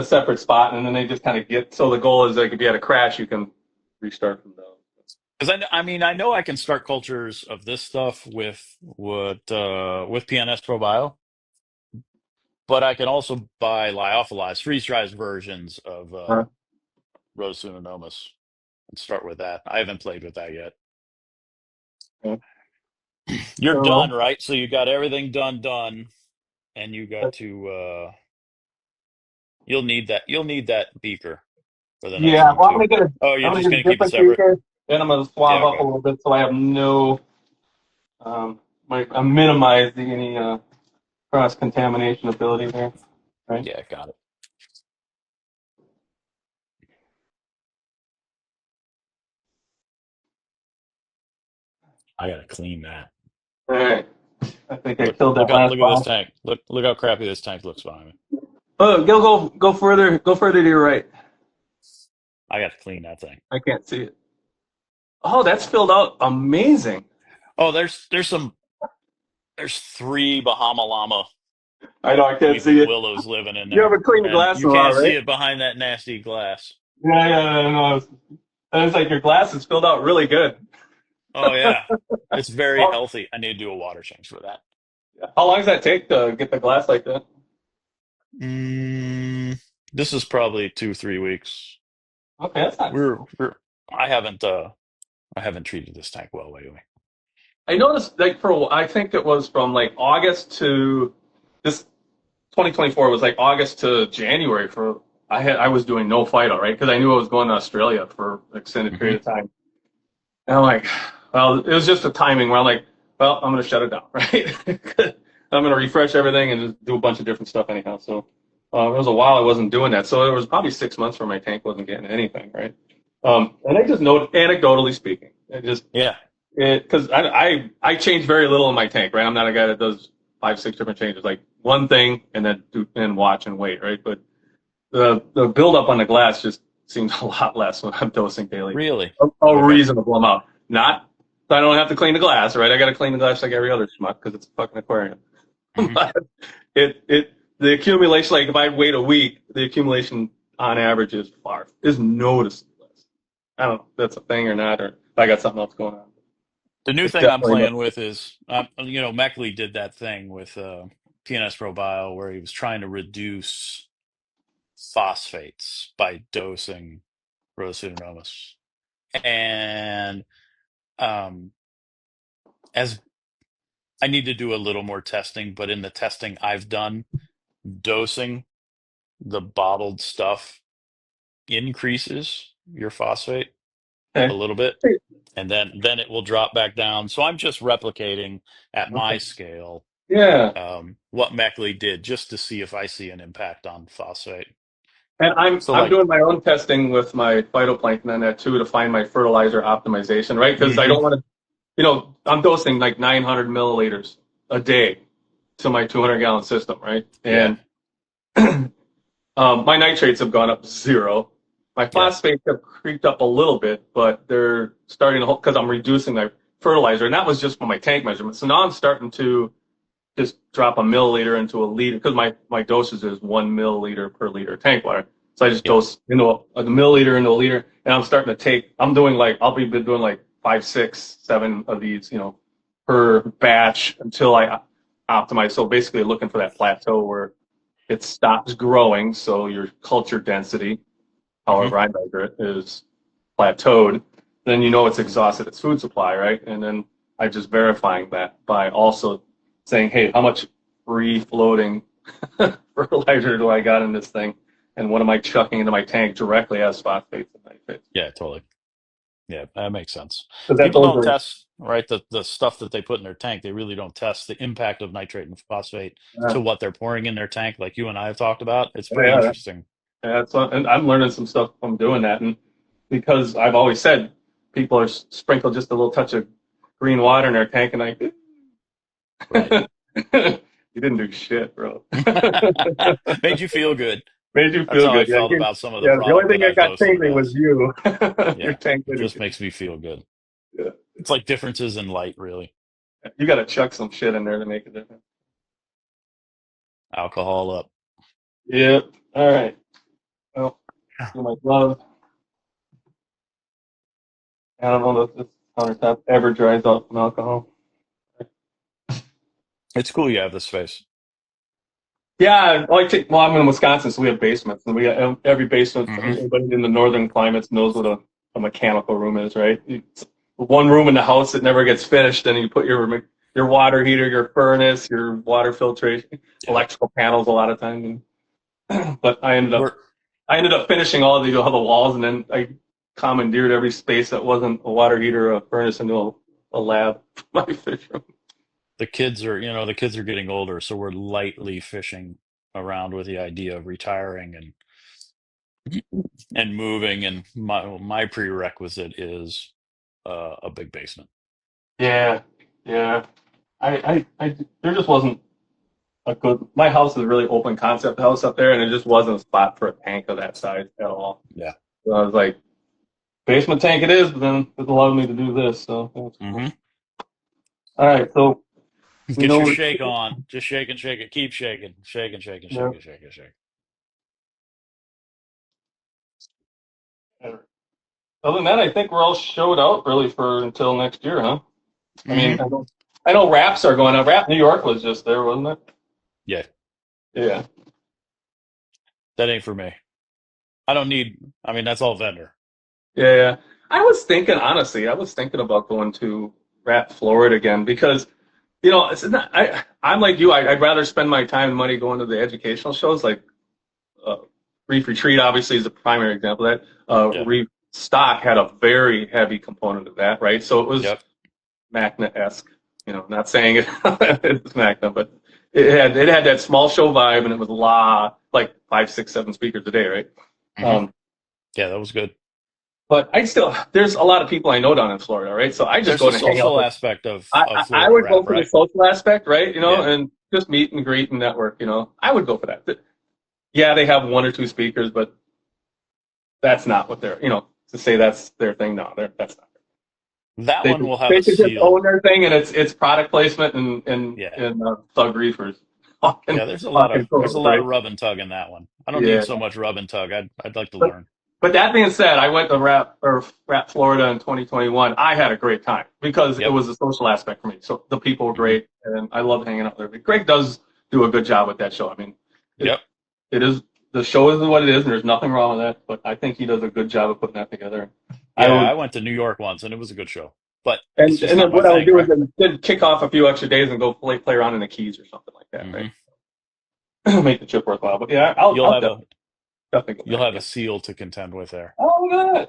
separate spot, and then they just kind of get. So the goal is like if you had a crash, you can restart from those. Because I mean, I know I can start cultures of this stuff with PNS ProBio, but I can also buy lyophilized, freeze-dried versions of Uh, Rose pseudomonas and start with that. I haven't played with that yet. okay. You're done, So right? So you got everything done, and you got to you'll need that beaker for the next yeah, one well, too. Oh, you're I'm gonna just get a gonna keep it different separate? beaker, and I'm gonna Yeah, swab up a okay. little bit so I have no, I minimize any cross contamination ability there, right? Yeah, got it. I gotta clean that. All right. I think I Look, killed that last look at this boss. tank. Look how crappy this tank looks behind me. Oh, go further to your right. I got to clean that thing. I can't see it. Oh, that's filled out amazing. Oh, there's three Bahama Llama I know I can't see weeping it. willows living in You there, haven't cleaned the and glass you in a while, can't see right? it behind that nasty glass. Yeah, no. It's like your glass is filled out really good. Oh yeah, it's very How, healthy. I need to do a water change for that. how long does that take to get the glass like that? Mm, this is probably 2 3 weeks. Okay, that's not. We're I haven't treated this tank well lately. I noticed like I think it was from like August to this 2024 was like August to January for I was doing no phyto, right? Because I knew I was going to Australia for an extended period Hmm. of time. And I'm like, well, it was just a timing where I'm like, well, I'm going to shut it down, right? I'm going to refresh everything and just do a bunch of different stuff anyhow. So it was a while I wasn't doing that. So it was probably 6 months where my tank wasn't getting anything, right? And I just know, anecdotally speaking, Yeah. because I change very little in my tank, right? I'm not a guy that does 5 6 different changes, like one thing and then watch and wait, right? But the buildup on the glass just seems a lot less when I'm dosing daily. Really? A Okay. reasonable amount. Not I don't have to clean the glass, right? I got to clean the glass like every other schmuck because it's a fucking aquarium. Hmm. But the accumulation, like if I wait a week, the accumulation on average is noticeably less. I don't know if that's a thing or not, or if I got something else going on. The new It's thing I'm definitely playing noticeable. with is, Meckley did that thing with PNS ProBio where he was trying to reduce phosphates by dosing Rhodopseudomonas. And um, as I need to do a little more testing, but in the testing I've done, dosing the bottled stuff increases your phosphate a Okay. little bit, and then it will drop back down. So I'm just replicating at my Okay. scale Yeah. what Meckley did just to see if I see an impact on phosphate. And So I'm like, doing my own testing with my phytoplankton on that too to find my fertilizer optimization, right? Because I hmm don't want to, I'm dosing like 900 milliliters a day to my 200-gallon system, right? yeah, And my nitrates have gone up zero. My yeah, phosphates have creeped up a little bit, but they're starting to because I'm reducing my fertilizer, and that was just for my tank measurement. So now I'm starting to just drop a milliliter into a liter because my dosage is 1 milliliter per liter of tank water. So I just Yep. dose a milliliter into a liter, and I'm starting to take. I'm doing like I'll be doing like 5, 6, 7 of these, per batch until I optimize. So basically, looking for that plateau where it stops growing. So your culture density, Hmm. however I measure it, is plateaued. Then you know it's exhausted its food supply, right? And then I just verifying that by also saying, hey, how much free floating fertilizer do I got in this thing? And what am I chucking into my tank directly as phosphates and nitrates? Yeah, totally. Yeah, that makes sense. Because People those don't are, test, right, the stuff that they put in their tank. They really don't test the impact of nitrate and phosphate to yeah, what they're pouring in their tank, like you and I have talked about. It's pretty yeah, interesting. yeah. So, and I'm learning some stuff from doing that. And because I've always said people are sprinkled just a little touch of green water in their tank, and I, Right. you didn't do shit, bro. Made you feel good. Made you That's feel how I good. Yeah, felt about some of the yeah. The only product thing that that I've got dosed in the changing was past. you. Your Yeah, tank it didn't. just makes me feel good. Yeah. It's like differences in light, really. You got to chuck some shit in there to make a difference. Alcohol up. Yep. All right. Well, do my glove. I don't know if this countertop ever dries out from alcohol. It's cool you have this space. Yeah, I like to, well, I'm in Wisconsin, so we have basements, and we got every basement. Hmm. Everybody in the northern climates knows what a mechanical room is, right? It's one room in the house that never gets finished, and you put your water heater, your furnace, your water filtration, Yep. electrical panels a lot of times. But We're I ended up finishing all the walls, and then I commandeered every space that wasn't a water heater or a furnace into a lab for my fish room. the kids are getting older, so we're lightly fishing around with the idea of retiring and moving. And my prerequisite is a big basement. Yeah, yeah. There just wasn't a good. My house is a really open concept house up there, and it just wasn't a spot for a tank of that size at all. Yeah. So I was like, basement tank it is, but then it allowed me to do this, so that's cool. Hmm. All right, so we Get know your we're. shake on. Just shake and shake it. Keep shaking, shaking, shaking, Yeah. shaking, shaking, shaking. Other than that, I think we're all showed out really for until next year, huh? I mean, Hmm. I know wraps are going up. Wrap New York was just there, wasn't it? Yeah, Yeah. that ain't for me. I don't need. I mean, that's all vendor. Yeah, yeah. I was thinking, honestly, I was thinking about going to Rat Florida again because, it's not, I'm like you. I'd rather spend my time and money going to the educational shows. Like uh, Reef Retreat, obviously, is a primary example of that. Yeah. Reef Stock had a very heavy component of that, right? So it was Yep. Magna-esque. Not saying it it's Magna, but it had that small show vibe, and it was a lot, like 5, 6, 7 speakers a day, right? Hmm. Um, Yeah, that was good. But there's a lot of people I know down in Florida, right? So I just There's go the and hang out social with. aspect of I Florida would go rap, for the right? social aspect, right? Yeah. And just meet and greet and network. I would go for that. Yeah, they have 1 or 2 speakers, but that's not what they're. To say that's their thing. No, that's not. That They one should, will have they a should just own seal. their thing, and it's product placement and Yeah. thug reefers. Talking Yeah, talking there's a pros, lot right? of rub and tug in that one. I don't need Yeah. so much rub and tug. I'd like to But learn. but that being said, I went to Rap Florida in 2021. I had a great time because it Yep. was a social aspect for me. So the people were Hmm. great, and I loved hanging out there. Greg does do a good job with that show. I mean, it Yep. it is the show is what it is, and there's nothing wrong with that. But I think he does a good job of putting that together. I Yeah, would, I went to New York once and it was a good show, but it's and just and not then my what I would thing, do is right? then kick off a few extra days and go play around in the Keys or something like that, right? Hmm. Make the trip worthwhile. But yeah, I'll You'll I'll have a definitely go you'll back have a again. seal to contend with there. Oh, good.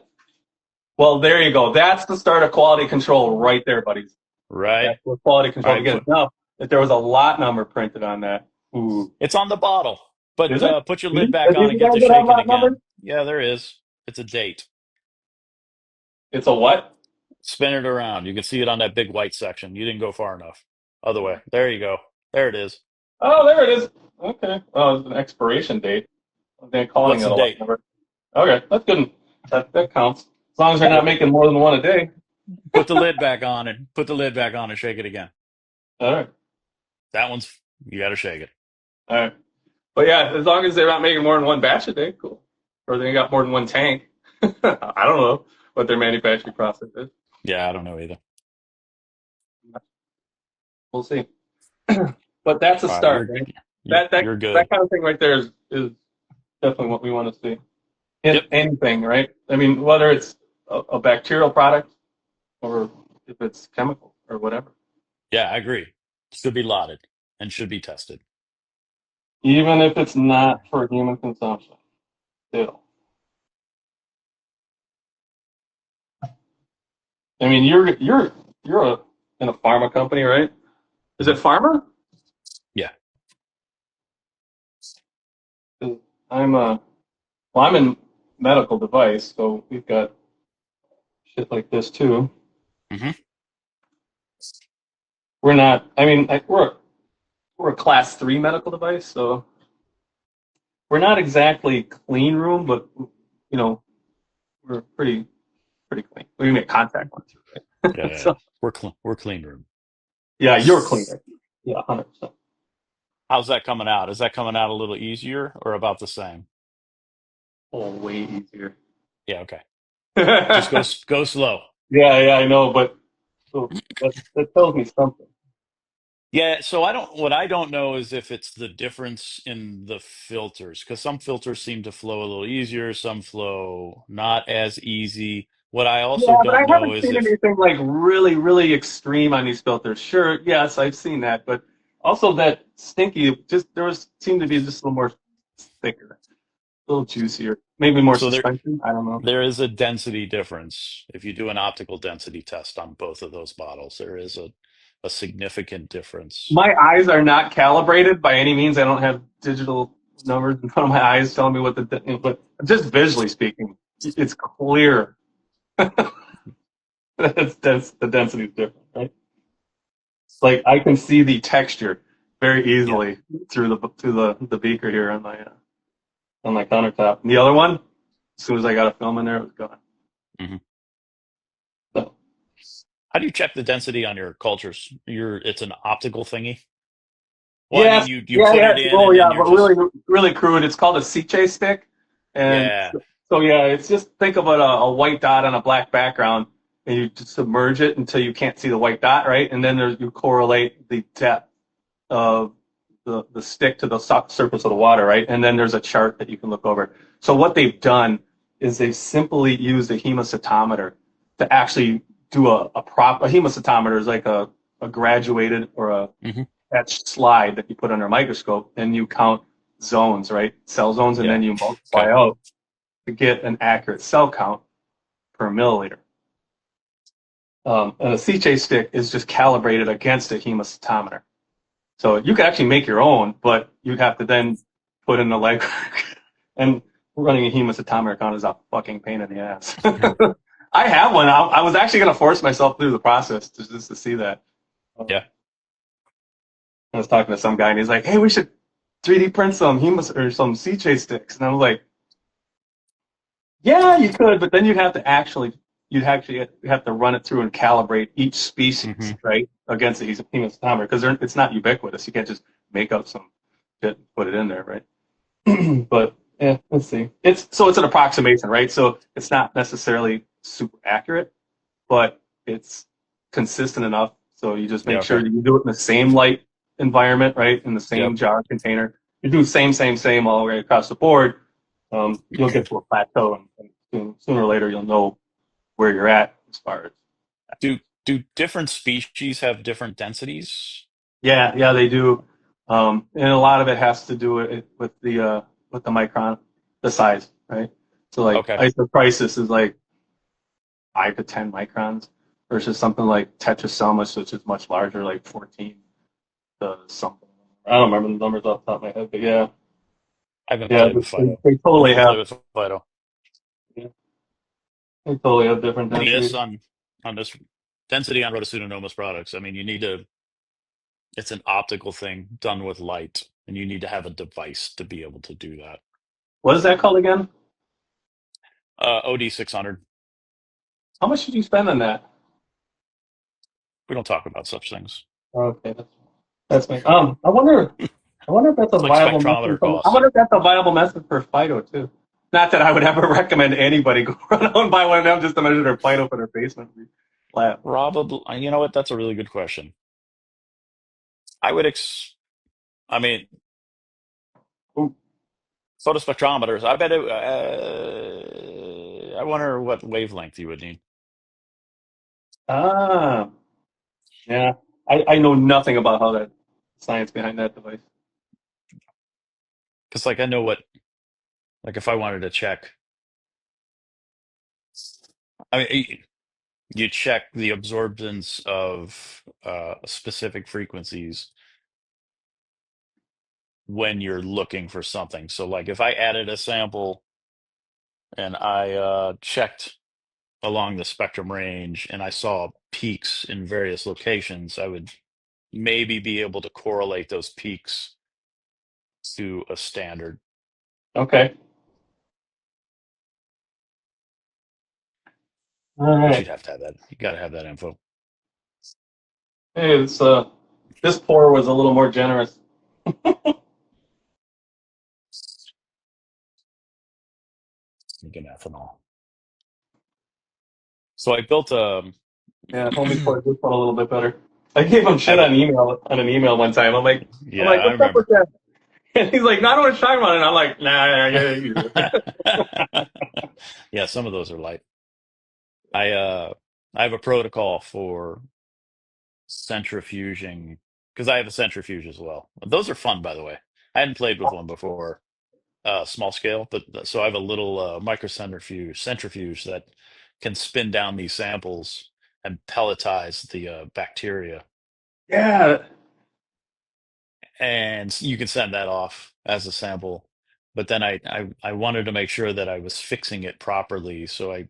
Well, there you go. That's the start of quality control right there, buddies. Right? That's what quality All control right, again. Now, if there was a lot number printed on that, ooh, it's on the bottle. But is it? put your lid back Does on and these get guys to that have shaking lot numbers? again. Yeah, there is. It's a date. It's a what? Spin it around. You can see it on that big white section. You didn't go far enough. Other way. There you go. There it is. Oh, there it is. Okay. Oh, it's an expiration date. They're calling What's it the a lot date? number. Okay, that's good. That counts. As long as they're not Put making more than one a day. put the lid back on and put the lid back on and shake it again. All right. That one's, you got to shake it. All right. But yeah, as long as they're not making more than one batch a day, cool. Or they got more than one tank. I don't know what their manufacturing process is. Yeah, I don't know either. We'll see. But that's a All right, start, right? you're That that you're that good. kind of thing right there is definitely what we want to see in Yep. anything, right? I mean, whether it's a bacterial product or if it's chemical or whatever. Yeah, I agree. Should be lauded and should be tested. Even if it's not for human consumption, still. I mean, you're in a pharma company, right? Is Mhm. it pharma? Yeah. 'Cause I'm in medical device, so we've got shit like this too. Hmm. We're not. I mean, we're a class three medical device, so we're not exactly clean room, but you know, we're pretty clean. We make contact lenses, Yeah, right? yeah, yeah. So We're clean room. yeah, you're cleaner. Yeah, 100%. How's that coming out? Is that coming out a little easier or about the same? Oh, way easier. Yeah, okay. Just yeah, go slow. yeah, I know, but so that tells me something. Yeah, so what I don't know is if it's the difference in the filters, because some filters seem to flow a little easier, some flow not as easy. What I also Yeah, but I don't know haven't is seen if anything like really, really extreme on these filters. Sure, yes, I've seen that, but also that stinky, just there was seemed to be just a little more thicker, a little juicier, maybe more so suspension. I don't know. there is a density difference. If you do an optical density test on both of those bottles, there is a significant difference. My eyes are not calibrated by any means. I don't have digital numbers in front of my eyes telling me what but just visually speaking, it's clear that's the density is different, right? Like I can see the texture very Yeah. easily through the beaker here on my countertop. And the other one, as soon as I got a film in there, it was gone. Hmm. So, How do you check the density on your cultures? It's an optical thingy. Well, I mean, yes, you yeah, put yeah. it in Oh, and then yeah, you're but really, just really crude. It's called a Seche stick, and yeah. so yeah, it's just think about a white dot on a black background, and you just submerge it until you can't see the white dot, right? And then you correlate the depth of the stick to the surface of the water, right? And then there's a chart that you can look over. So what they've done is they've simply used a hemocytometer to actually do a hemocytometer is like a graduated or a Hmm. etched slide that you put under a microscope and you count zones, right? Cell zones, and Yeah. then you multiply Okay. out to get an accurate cell count per milliliter. And a CJ stick is just calibrated against a hemocytometer. So you could actually make your own, but you'd have to then put in the legwork. And running a hemocytometer count is a fucking pain in the ass. I have one. I was actually going to force myself through the process just to see that. Yeah. I was talking to some guy and he's like, "Hey, we should 3D print some hemus or some CJ sticks." And I was like, "Yeah, you could, but then you'd actually have to run it through and calibrate each Hmm. species, right, against the hemocytometer because it's not ubiquitous. You can't just make up some shit and put it in there, right?" But yeah, let's see. It's an approximation, right? So it's not necessarily super accurate, but it's consistent enough. So you just Yeah. make sure Okay. you do it in the same light environment, right? In the same Yep. jar container. You do same all the way across the board. You'll get to a plateau, and sooner or later you'll know where you're at as far as. Do do different species have different densities? Yeah, yeah, they do. And a lot of it has to do with the micron, the size, right? So like Okay. isoprisis is like 5 to 10 microns versus something like tetrasomus, which is much larger, like 14 to something. I don't remember the numbers off the top of my head, but yeah, I haven't yeah, played with Fido. they I'll have totally to have, play with Fido. yeah, they totally have different This densities. on this density on rotosudonomous products. I mean, you need to. It's an optical thing done with light, and you need to have a device to be able to do that. What is that called again? OD 600. How much did you spend on that? We don't talk about such things. Okay, That's my. I wonder if that's a It's like viable method. spectrometer I costs. wonder if that's a viable method for phyto too. Not that I would ever recommend anybody go run out and buy one of them just to measure their phyto for their basement lab. Probably, you know what? That's a really good question. I would I mean, Ooh. photospectrometers. I bet I wonder what wavelength you would need. Ah, yeah. I know nothing about how that science behind that device. Because like I know what, like if I wanted to check, I mean, you check the absorbance of specific frequencies when you're looking for something. So like if I added a sample and I checked along the spectrum range and I saw peaks in various locations, I would maybe be able to correlate those peaks to a standard. Okay. All But right. you'd have to have that. You got to have that info. Hey, this pour was a little more generous. Making ethanol. So I built a. Yeah, homie I poured this one a little bit better. I gave him shit have a. on an email one time. I'm Yeah, like, I what's up with remember. that? And he's like, no, I don't want to shine on it. I'm like, nah, yeah, use it. Yeah, some of those are light. I uh I have a protocol for centrifuging because I have a centrifuge as well. Those are fun, by the way. I hadn't played with one before, small scale, but so I have a little centrifuge that can spin down these samples and pelletize the bacteria, Yeah. and you can send that off as a sample. But then I wanted to make sure that I was fixing it properly, so I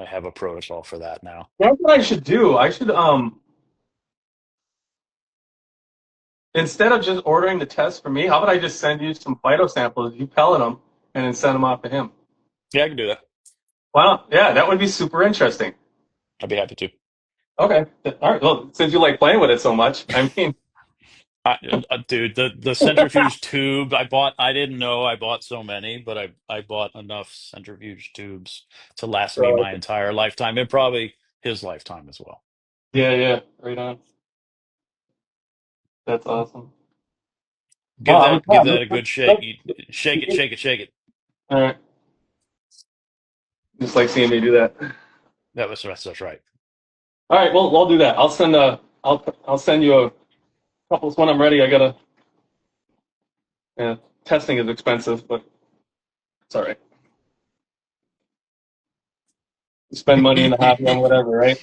have a protocol for that now. That's what I should do. I should instead of just ordering the test for me, how about I just send you some phyto samples, you pellet them, and then send them off to him? Yeah, I can do that. Well, yeah, that would be super interesting. I'd be happy to. Okay. All right. Well, since you like playing with it so much, I mean, Dude, the centrifuge tube I bought, I didn't know I bought so many, but I bought enough centrifuge tubes to last me my entire lifetime and probably his lifetime as well. yeah, yeah, right on. That's awesome. Oh, Give that yeah, give that a good shake. Shake it, shake it, shake it. all right. Just like seeing me do that. That's right. All right. Well, I'll do that. I'll send you a couple when I'm ready. I gotta. Yeah, testing is expensive, but it's all right. You spend money in the hobby on whatever, right?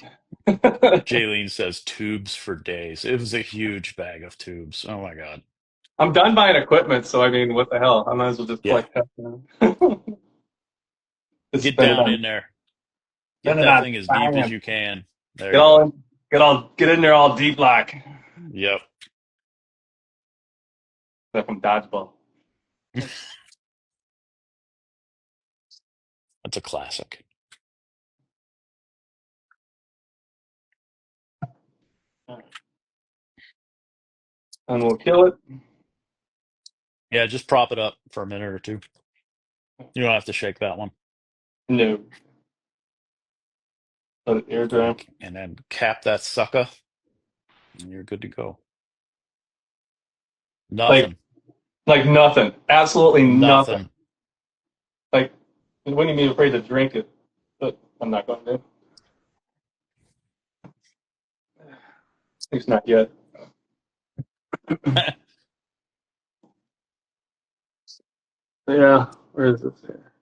Jaylene says tubes for days. It was a huge bag of tubes. Oh my God. I'm done buying equipment, so I mean, what the hell? I might as well just Yeah. collect testing. Just Get down in there. Get spend it that on thing as deep as science. you can. There Get you go. all get in there all deep like Yep. that from dodgeball. That's a classic. And we'll kill it. Yeah, just prop it up for a minute or two. You don't have to shake that one. No, let it air dry. And then cap that sucker, and you're good to go. Like Nothing. like nothing. Absolutely nothing. Nothing. Like when you mean afraid to drink it, but I'm not going to. At least not yet. Yeah, where is this here?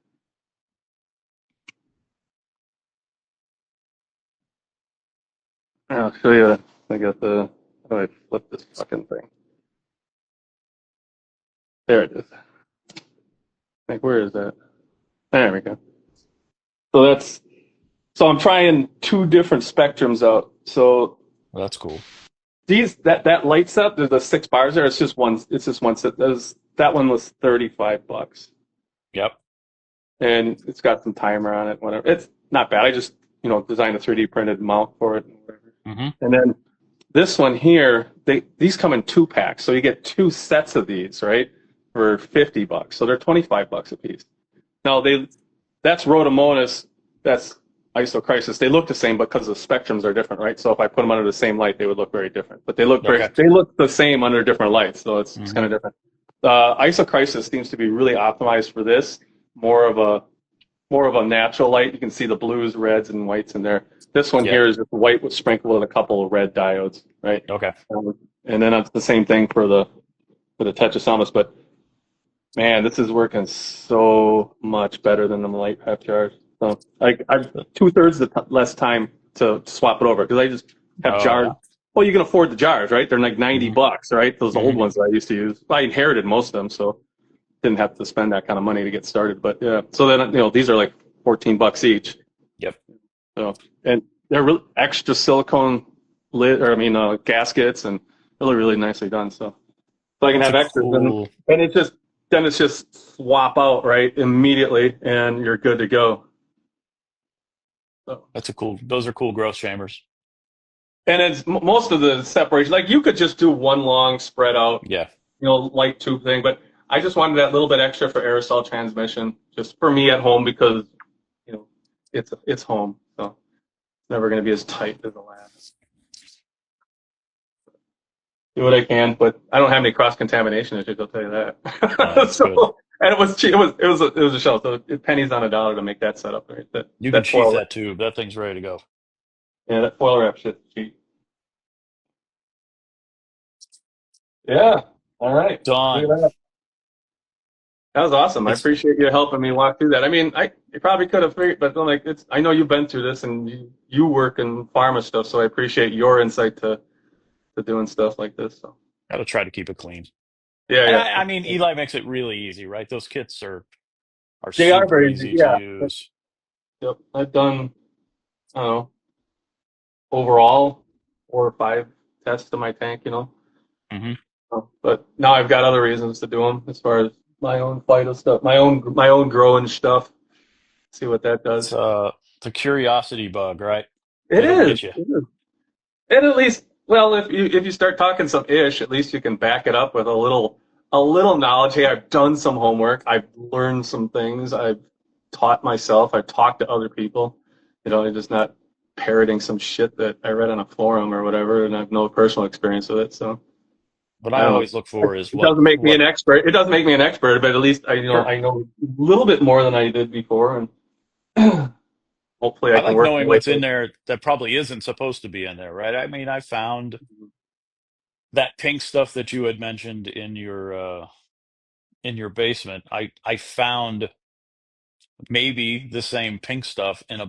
I'll show you. I got the. How do I flip this fucking thing? There it is. Like, where is that? There we go. So that's. So I'm trying two different spectrums out. So Well, that's cool. these that light set, there's the 6 bars there. It's just one. It's just one set. That one was $35, Yep. and it's got some timer on it. Whatever. It's not bad. I just designed a 3D printed mount for it. Hmm. And then This one here, these come in 2 packs, so you get 2 sets of these, right, for $50. So they're $25 a piece. Now that's Rhodomonas, that's isochrysis. They look the same, but because the spectrums are different, right? So if I put them under the same light, they would look very different. But Okay. they look the same under different lights, so it's kind Hmm. of different. Isochrysis seems to be really optimized for this, more of a more of a natural light. You can see the blues, reds, and whites in there. This one Yeah. here is just white with sprinkled with a couple of red diodes, right? Okay. And then it's the same thing for the Tetrasomas. But man, this is working so much better than the light path jars. So I've 2/3 less time to swap it over because I just have Oh jars. yeah. Well, you can afford the jars, right? They're like 90 Hmm. bucks, right? Those old Hmm. ones that I used to use. I inherited most of them, so didn't have to spend that kind of money to get started. But yeah, so then these are like $14 each. Yep. So and they're really extra silicone lid, or I mean gaskets, and really nicely done. So I can That's a have extras, cool. and it's just swap out right immediately, and you're good to go. So, That's a cool. Those are cool growth chambers. and it's most of the separation. Like you could just do one long spread out, Yeah. light tube thing, but I just wanted that little bit extra for aerosol transmission, just for me at home because you know it's home, so it's never going to be as tight as the lab. Do what I can, but I don't have any cross contamination issues. I'll tell you that. That's good. So, and it was cheap. It was a shell. So pennies on a dollar to make that setup. Right, You can that cheese foil wrap. that tube. That thing's ready to go. Yeah, that foil wrap shit's cheap. Yeah. All right. Look at Done. that. That was awesome. I It's appreciate you helping me walk through that. I mean, you probably could have figured, but I'm like it's. I know you've been through this and you work in pharma stuff, so I appreciate your insight to doing stuff like this. So got to try to keep it clean. And yeah, I mean, yeah. Eli makes it really easy, right? Those kits are They are super very easy. easy to Yeah. use. Yep. I've done. I don't know, overall 4 or 5 tests to my tank, Hmm. But now I've got other reasons to do them as far as my own phyto stuff, my own growing stuff. See what that It's does. the curiosity bug, right? It It'll is. get you. It is. And at least, well, if you start talking some ish, at least you can back it up with a little knowledge. Hey, I've done some homework. I've learned some things. I've taught myself. I've talked to other people. I'm just not parroting some shit that I read on a forum or whatever, and I have no personal experience with it. So What I I don't know. always look for is It doesn't make me what an expert. It doesn't make me an expert, but at least I know sure. I know a little bit more than I did before, and hopefully I I can like work my knowing way what's in through. there that probably isn't supposed to be in there, right? I mean, I found that pink stuff that you had mentioned in your basement. I found maybe the same pink stuff in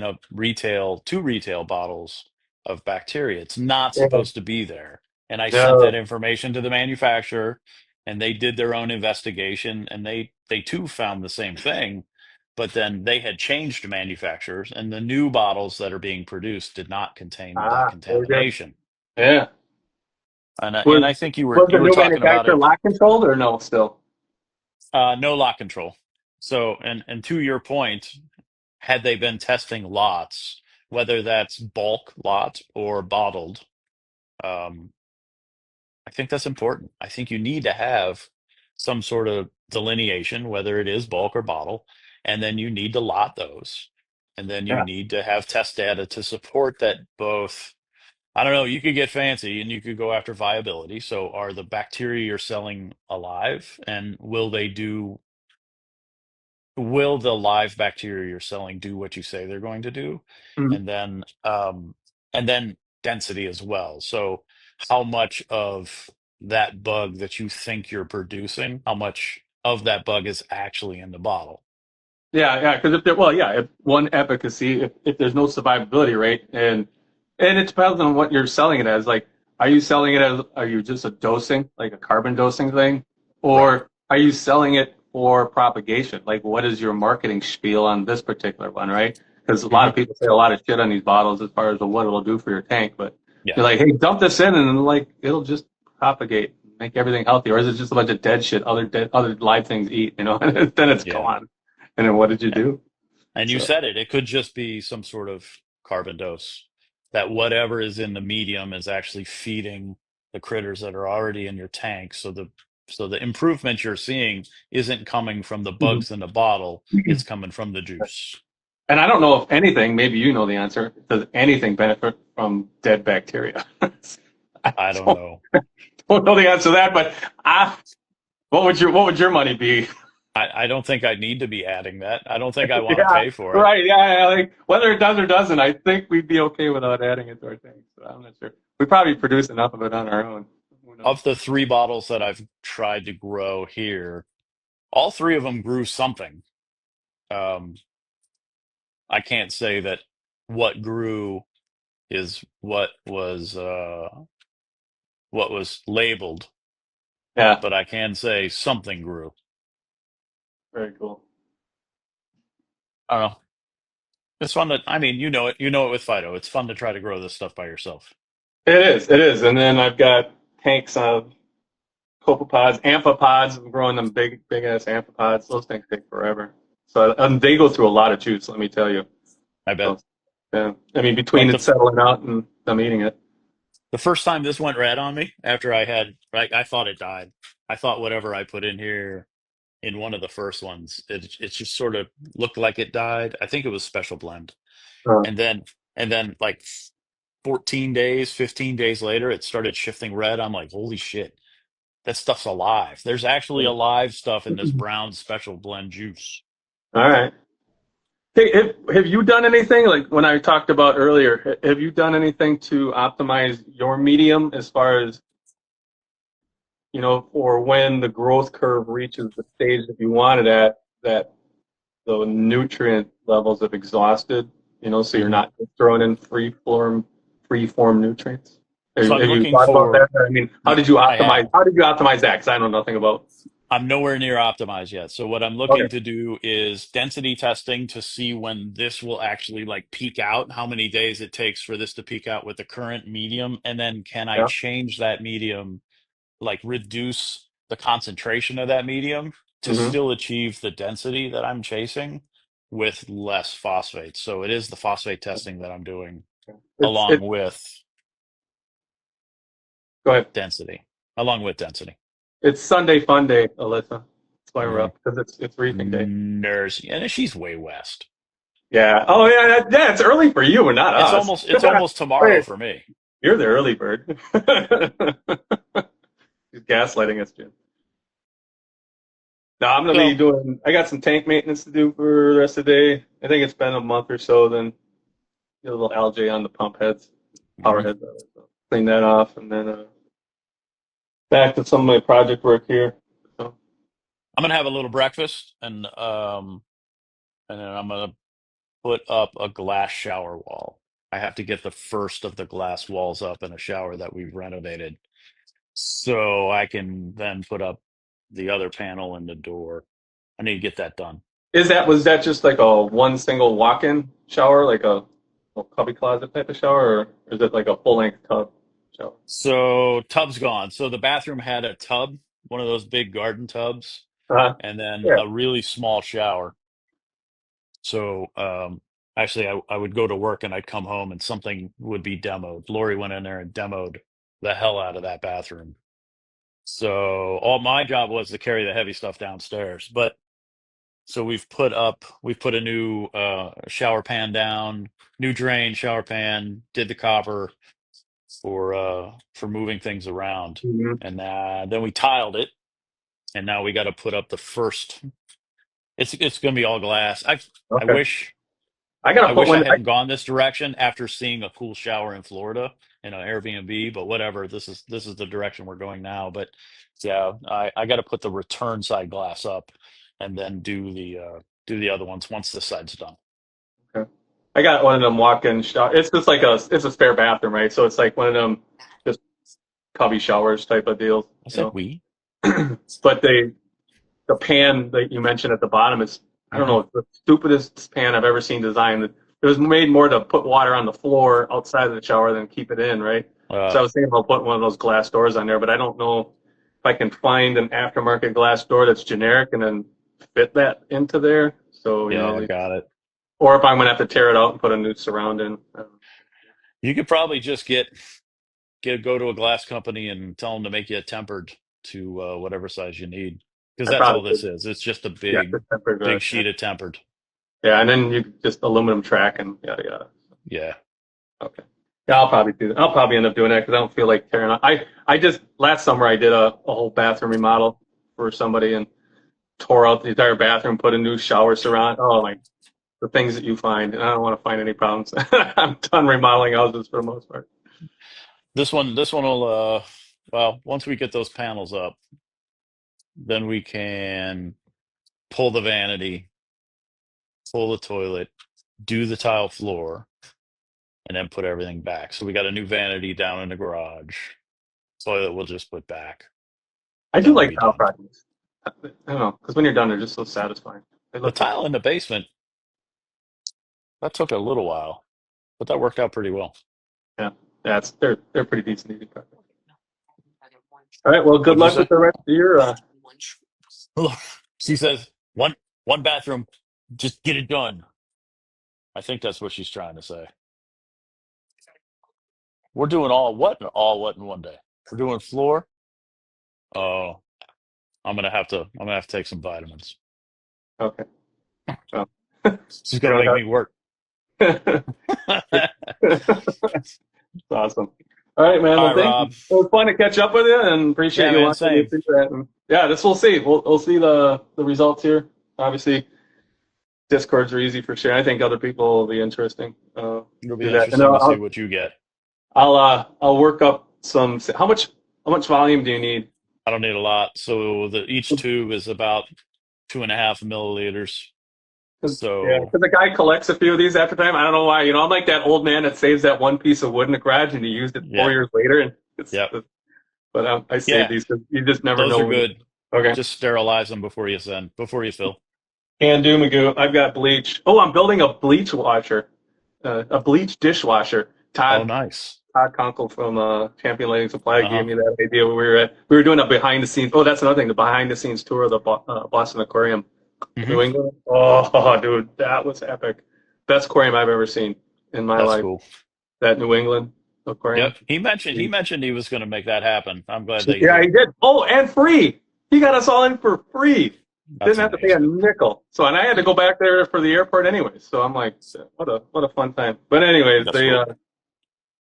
a retail two retail bottles of bacteria. It's not Yeah. supposed to be there. And I sent that No. information to the manufacturer and they did their own investigation and they too found the same thing. But then they had changed manufacturers and the new bottles that are being produced did not contain that Very good. contamination. Yeah. And Was I think was the you were new talking about manufacturer it. lock controlled or no? Still. No lot control. So, and to your point, had they been testing lots, whether that's bulk lot or bottled, um, I think that's important. I think you need to have some sort of delineation, whether it is bulk or bottle, and then you need to lot those. And then you Yeah. need to have test data to support that both. I don't know, you could get fancy and you could go after viability. So are the bacteria you're selling alive? And will the live bacteria you're selling do what you say they're going to do? Mhm. And then um and then density as well. So how much of that bug that you think you're producing, how much of that bug is actually in the bottle? Yeah, yeah. Because if one efficacy, if there's no survivability rate, and it depends on what you're selling it as. Like, are you just a dosing, like a carbon dosing thing, Right. or are you selling it for propagation? Like, what is your marketing spiel on this particular one, right? Because a lot Hmm. of people say a lot of shit on these bottles as far as what it'll do for your tank, but Yeah. you're like, hey, dump this in, and like it'll just propagate, make everything healthy, or is it just a bunch of dead shit other live things eat, and then it's Yeah. gone. And then what did you do? And you So said it could just be some sort of carbon dose. that whatever is in the medium is actually feeding the critters that are already in your tank. So the improvement you're seeing isn't coming from the Mhm. bugs in the bottle, it's coming from the juice. And I don't know if anything, maybe you know the answer, does anything benefit from dead bacteria? I I don't don't, know. don't know the answer to that, but ah, what would your money be? I don't think I need to be adding that. I don't think I want to Yeah, pay for it. right. Yeah, yeah, like whether it does or doesn't, I think we'd be okay without adding it to our tanks. So I'm not sure. We probably produce enough of it on our own. Who knows? Of the three bottles that I've tried to grow here, all three of them grew something. Um, I can't say that what grew is what was labeled, Yeah, but I can say something grew. very cool. I don't know. It's fun to, I mean, you know it with Fido. It's fun to try to grow this stuff by yourself. It is. And then I've got tanks of copepods, amphipods. I'm growing them big ass amphipods. Those things take forever. So and they go through a lot of juice, let me tell you. I bet. So yeah, I mean between Like it settling out and them eating it. the first time this went red on me, after I thought it died. I thought whatever I put in here in one of the first ones, it just sort of looked like it died. I think it was special blend. Uh, And then like 14 days, 15 days later, it started shifting red. I'm like, holy shit, that stuff's alive. There's actually alive stuff in this brown special blend juice. all right. Hey, have you done anything like when I talked about earlier? Have you done anything to optimize your medium as far as for when the growth curve reaches the stage that you want it at, that the nutrient levels have exhausted, so you're Mhm. not throwing in free form nutrients? Have So you, I'm have you looking thought about for, that? I mean, how did you I optimize? have. How did you optimize that? Because I know nothing about. I'm nowhere near optimized yet. So what I'm Okay. looking to do is density testing to see when this will actually like peak out, how many days it takes for this to peak out with the current medium, and then can I Yeah. change that medium, like reduce the concentration of that medium to hmm still achieve the density that I'm chasing with less phosphate. So it is the phosphate testing that I'm doing It's along it. with Go ahead. density, along with density. It's Sunday Fun Day, Alyssa. That's why we're Mm. up because it's reefing day. Nurse, and she's way west. Yeah. Oh yeah. Yeah. It's early for you and not It's us. almost it's almost tomorrow Wait, for me. you're the early bird. He's gaslighting us, Jim. No, I'm gonna be So doing. I got some tank maintenance to do for the rest of the day. I think it's been a month or so. Then get a little algae on the pump heads, power mhm. heads. Rather. So clean that off, and then back to some of my project work here. So, I'm gonna have a little breakfast and then I'm gonna put up a glass shower wall. I have to get the first of the glass walls up in a shower that we've renovated, so I can then put up the other panel and the door. I need to get that done. was that just like a one single walk-in shower, like a cubby closet type of shower, or is it like a full-length tub shower? So tub's gone. So the bathroom had a tub, one of those big garden tubs, Uh, and then yeah. a really small shower. So actually, I would go to work and I'd come home and something would be demoed. Lori went in there and demoed the hell out of that bathroom. So all my job was to carry the heavy stuff downstairs. But so we've put a new shower pan down, new drain, shower pan, did the copper for moving things around, hmm and then we tiled it, and now we got to put up the first. It's going to be all glass. I Okay. wish. I gotta I put wish I one. hadn't gone this direction after seeing a cool shower in Florida in an Airbnb, but whatever. This is the direction we're going now. But yeah, I got to put the return side glass up and then do the other ones once this side's done. Okay. I got one of them walk-in shower. It's just like it's a spare bathroom, right? So it's like one of them just cubby showers type of deals, I you said know. we. But the pan that you mentioned at the bottom is, I don't Hmm. know, it's the stupidest pan I've ever seen designed. It was made more to put water on the floor outside of the shower than keep it in, right? So I was thinking about putting one of those glass doors on there, but I don't know if I can find an aftermarket glass door that's generic and then fit that into there. So, Yeah, got it. or if I'm gonna have to tear it out and put a new surround in. I don't know. You could probably just go to a glass company and tell them to make you a tempered to whatever size you need, because I that's probably all this could. is. It's just a Yeah, just tempered big glass. Yeah. sheet of tempered. Yeah, and then you just aluminum track and yada yada. Yeah. Okay. Yeah, I'll probably do that. I'll probably end up doing that because I don't feel like tearing. I just last summer I did a whole bathroom remodel for somebody and tore out the entire bathroom, put a new shower surround. Oh my, the things that you find, and I don't want to find any problems. I'm done remodeling houses for the most part. This one will well, once we get those panels up, then we can pull the vanity, pull the toilet, do the tile floor, and then put everything back. So we got a new vanity down in the garage. Toilet we'll just put back. I do Then we'll like be tile done. projects. I don't know, because when you're done, they're just so satisfying. They The look good. tile in the basement, that took a little while, but that worked out pretty well. Yeah, that's they're pretty decent easy projects. All right, well, good What'd you luck say? with the rest of your. She says, one bathroom, just get it done. I think that's what she's trying to say. We're doing all what in one day. We're doing floor. Oh, I'm gonna have to take some vitamins. Okay. Well, She's you gonna know make me work. that. All Awesome. All right, man. Well, right, thank you. Rob. It was fun to catch up with you, and appreciate Yeah, you man, wanting me same. to do that. And yeah, this we'll see. We'll see the results here. Obviously, Discords are easy for sharing. I think other people will be interesting. It'll be Do that, and interesting to see what you get. I'll work up some. How much volume do you need? I don't need a lot. So each tube is about 2.5 milliliters. Yeah, So because the guy collects a few of these after time. I don't know why. I'm like that old man that saves that one piece of wood in the garage and he used it yeah, 4 years later. And yep, but I save yeah. these because you just never Those know are when. good. Okay. Just sterilize them before you fill. Can do, Magoo. I've got bleach. Oh, I'm building a bleach washer, a bleach dishwasher. Oh, Todd nice. Todd Conkle from Champion Lighting Supply gave Uh-huh. me that idea when we were doing a behind the scenes. Oh, that's another thing. The behind the scenes tour of the Boston Aquarium, Hmm. New England. Oh, dude, that was epic. Best aquarium I've ever seen in my That's life. cool. That New England Yep. aquarium. He mentioned he was going to make that happen. I'm glad that you Yeah, he did. did. Oh, and free. He got us all in for free. That's Didn't have to pay a amazing. nickel. So, and I had to go back there for the airport anyway. So I'm like, what a fun time. But anyways, That's cool.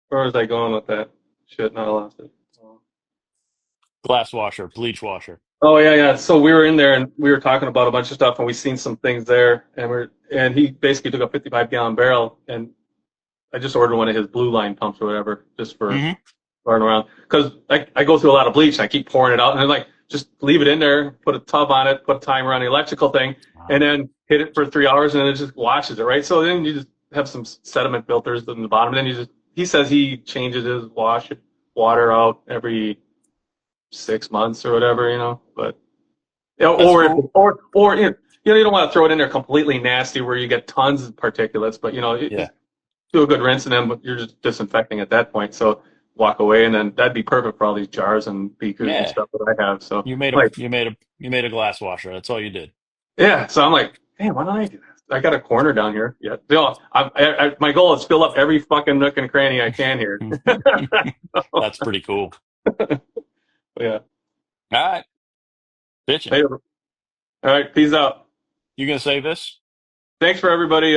where was I going with that? Shit, now I lost it. Glass washer, bleach washer. Oh yeah, yeah. So we were in there and we were talking about a bunch of stuff and we seen some things there and he basically took a 55-gallon barrel and I just ordered one of his blue line pumps or whatever just for Hmm. running around because I go through a lot of bleach and I keep pouring it out and they're like just leave it in there, put a tub on it, put a timer on the electrical thing, and then hit it for 3 hours and then it just washes it, right? So then you just have some sediment filters in the bottom, and then he says he changes his water out every 6 months or whatever, but That's or if cool. or you don't want to throw it in there completely nasty where you get tons of particulates, but Yeah. do a good rinse and then you're just disinfecting at that point. So walk away and then that'd be perfect for all these jars and beakers and Yeah. stuff that I have. So You made a like, you made a you made a glass washer. That's all you did. yeah. So I'm like, damn, why don't I do this? I got a corner down here. Yeah. My goal is fill up every fucking nook and cranny I can here. That's pretty cool. Yeah. All right. Bitching. Hey, all right. Peace out. You gonna save this? Thanks for everybody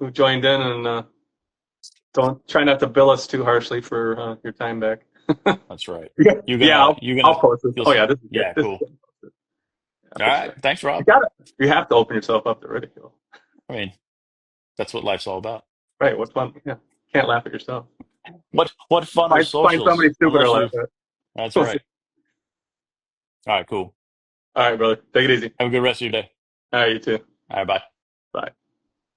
who joined in and don't try not to bill us too harshly for your time back. That's right. Yeah, You yeah, gonna I'll, you gonna I'll post this. you'll Oh yeah, this is good. yeah, This is cool. good. Yeah, All for right. sure. Thanks, You Rob. got it. You have to open yourself up to ridicule. I mean, that's what life's all about. Right? What's fun? Yeah, can't laugh at yourself. What fun are Find somebody socials stupid to unless laugh you at. that's We'll see. right. All right, cool. All right, brother. Take it easy. Have a good rest of your day. All right, you too. All right, bye. Bye.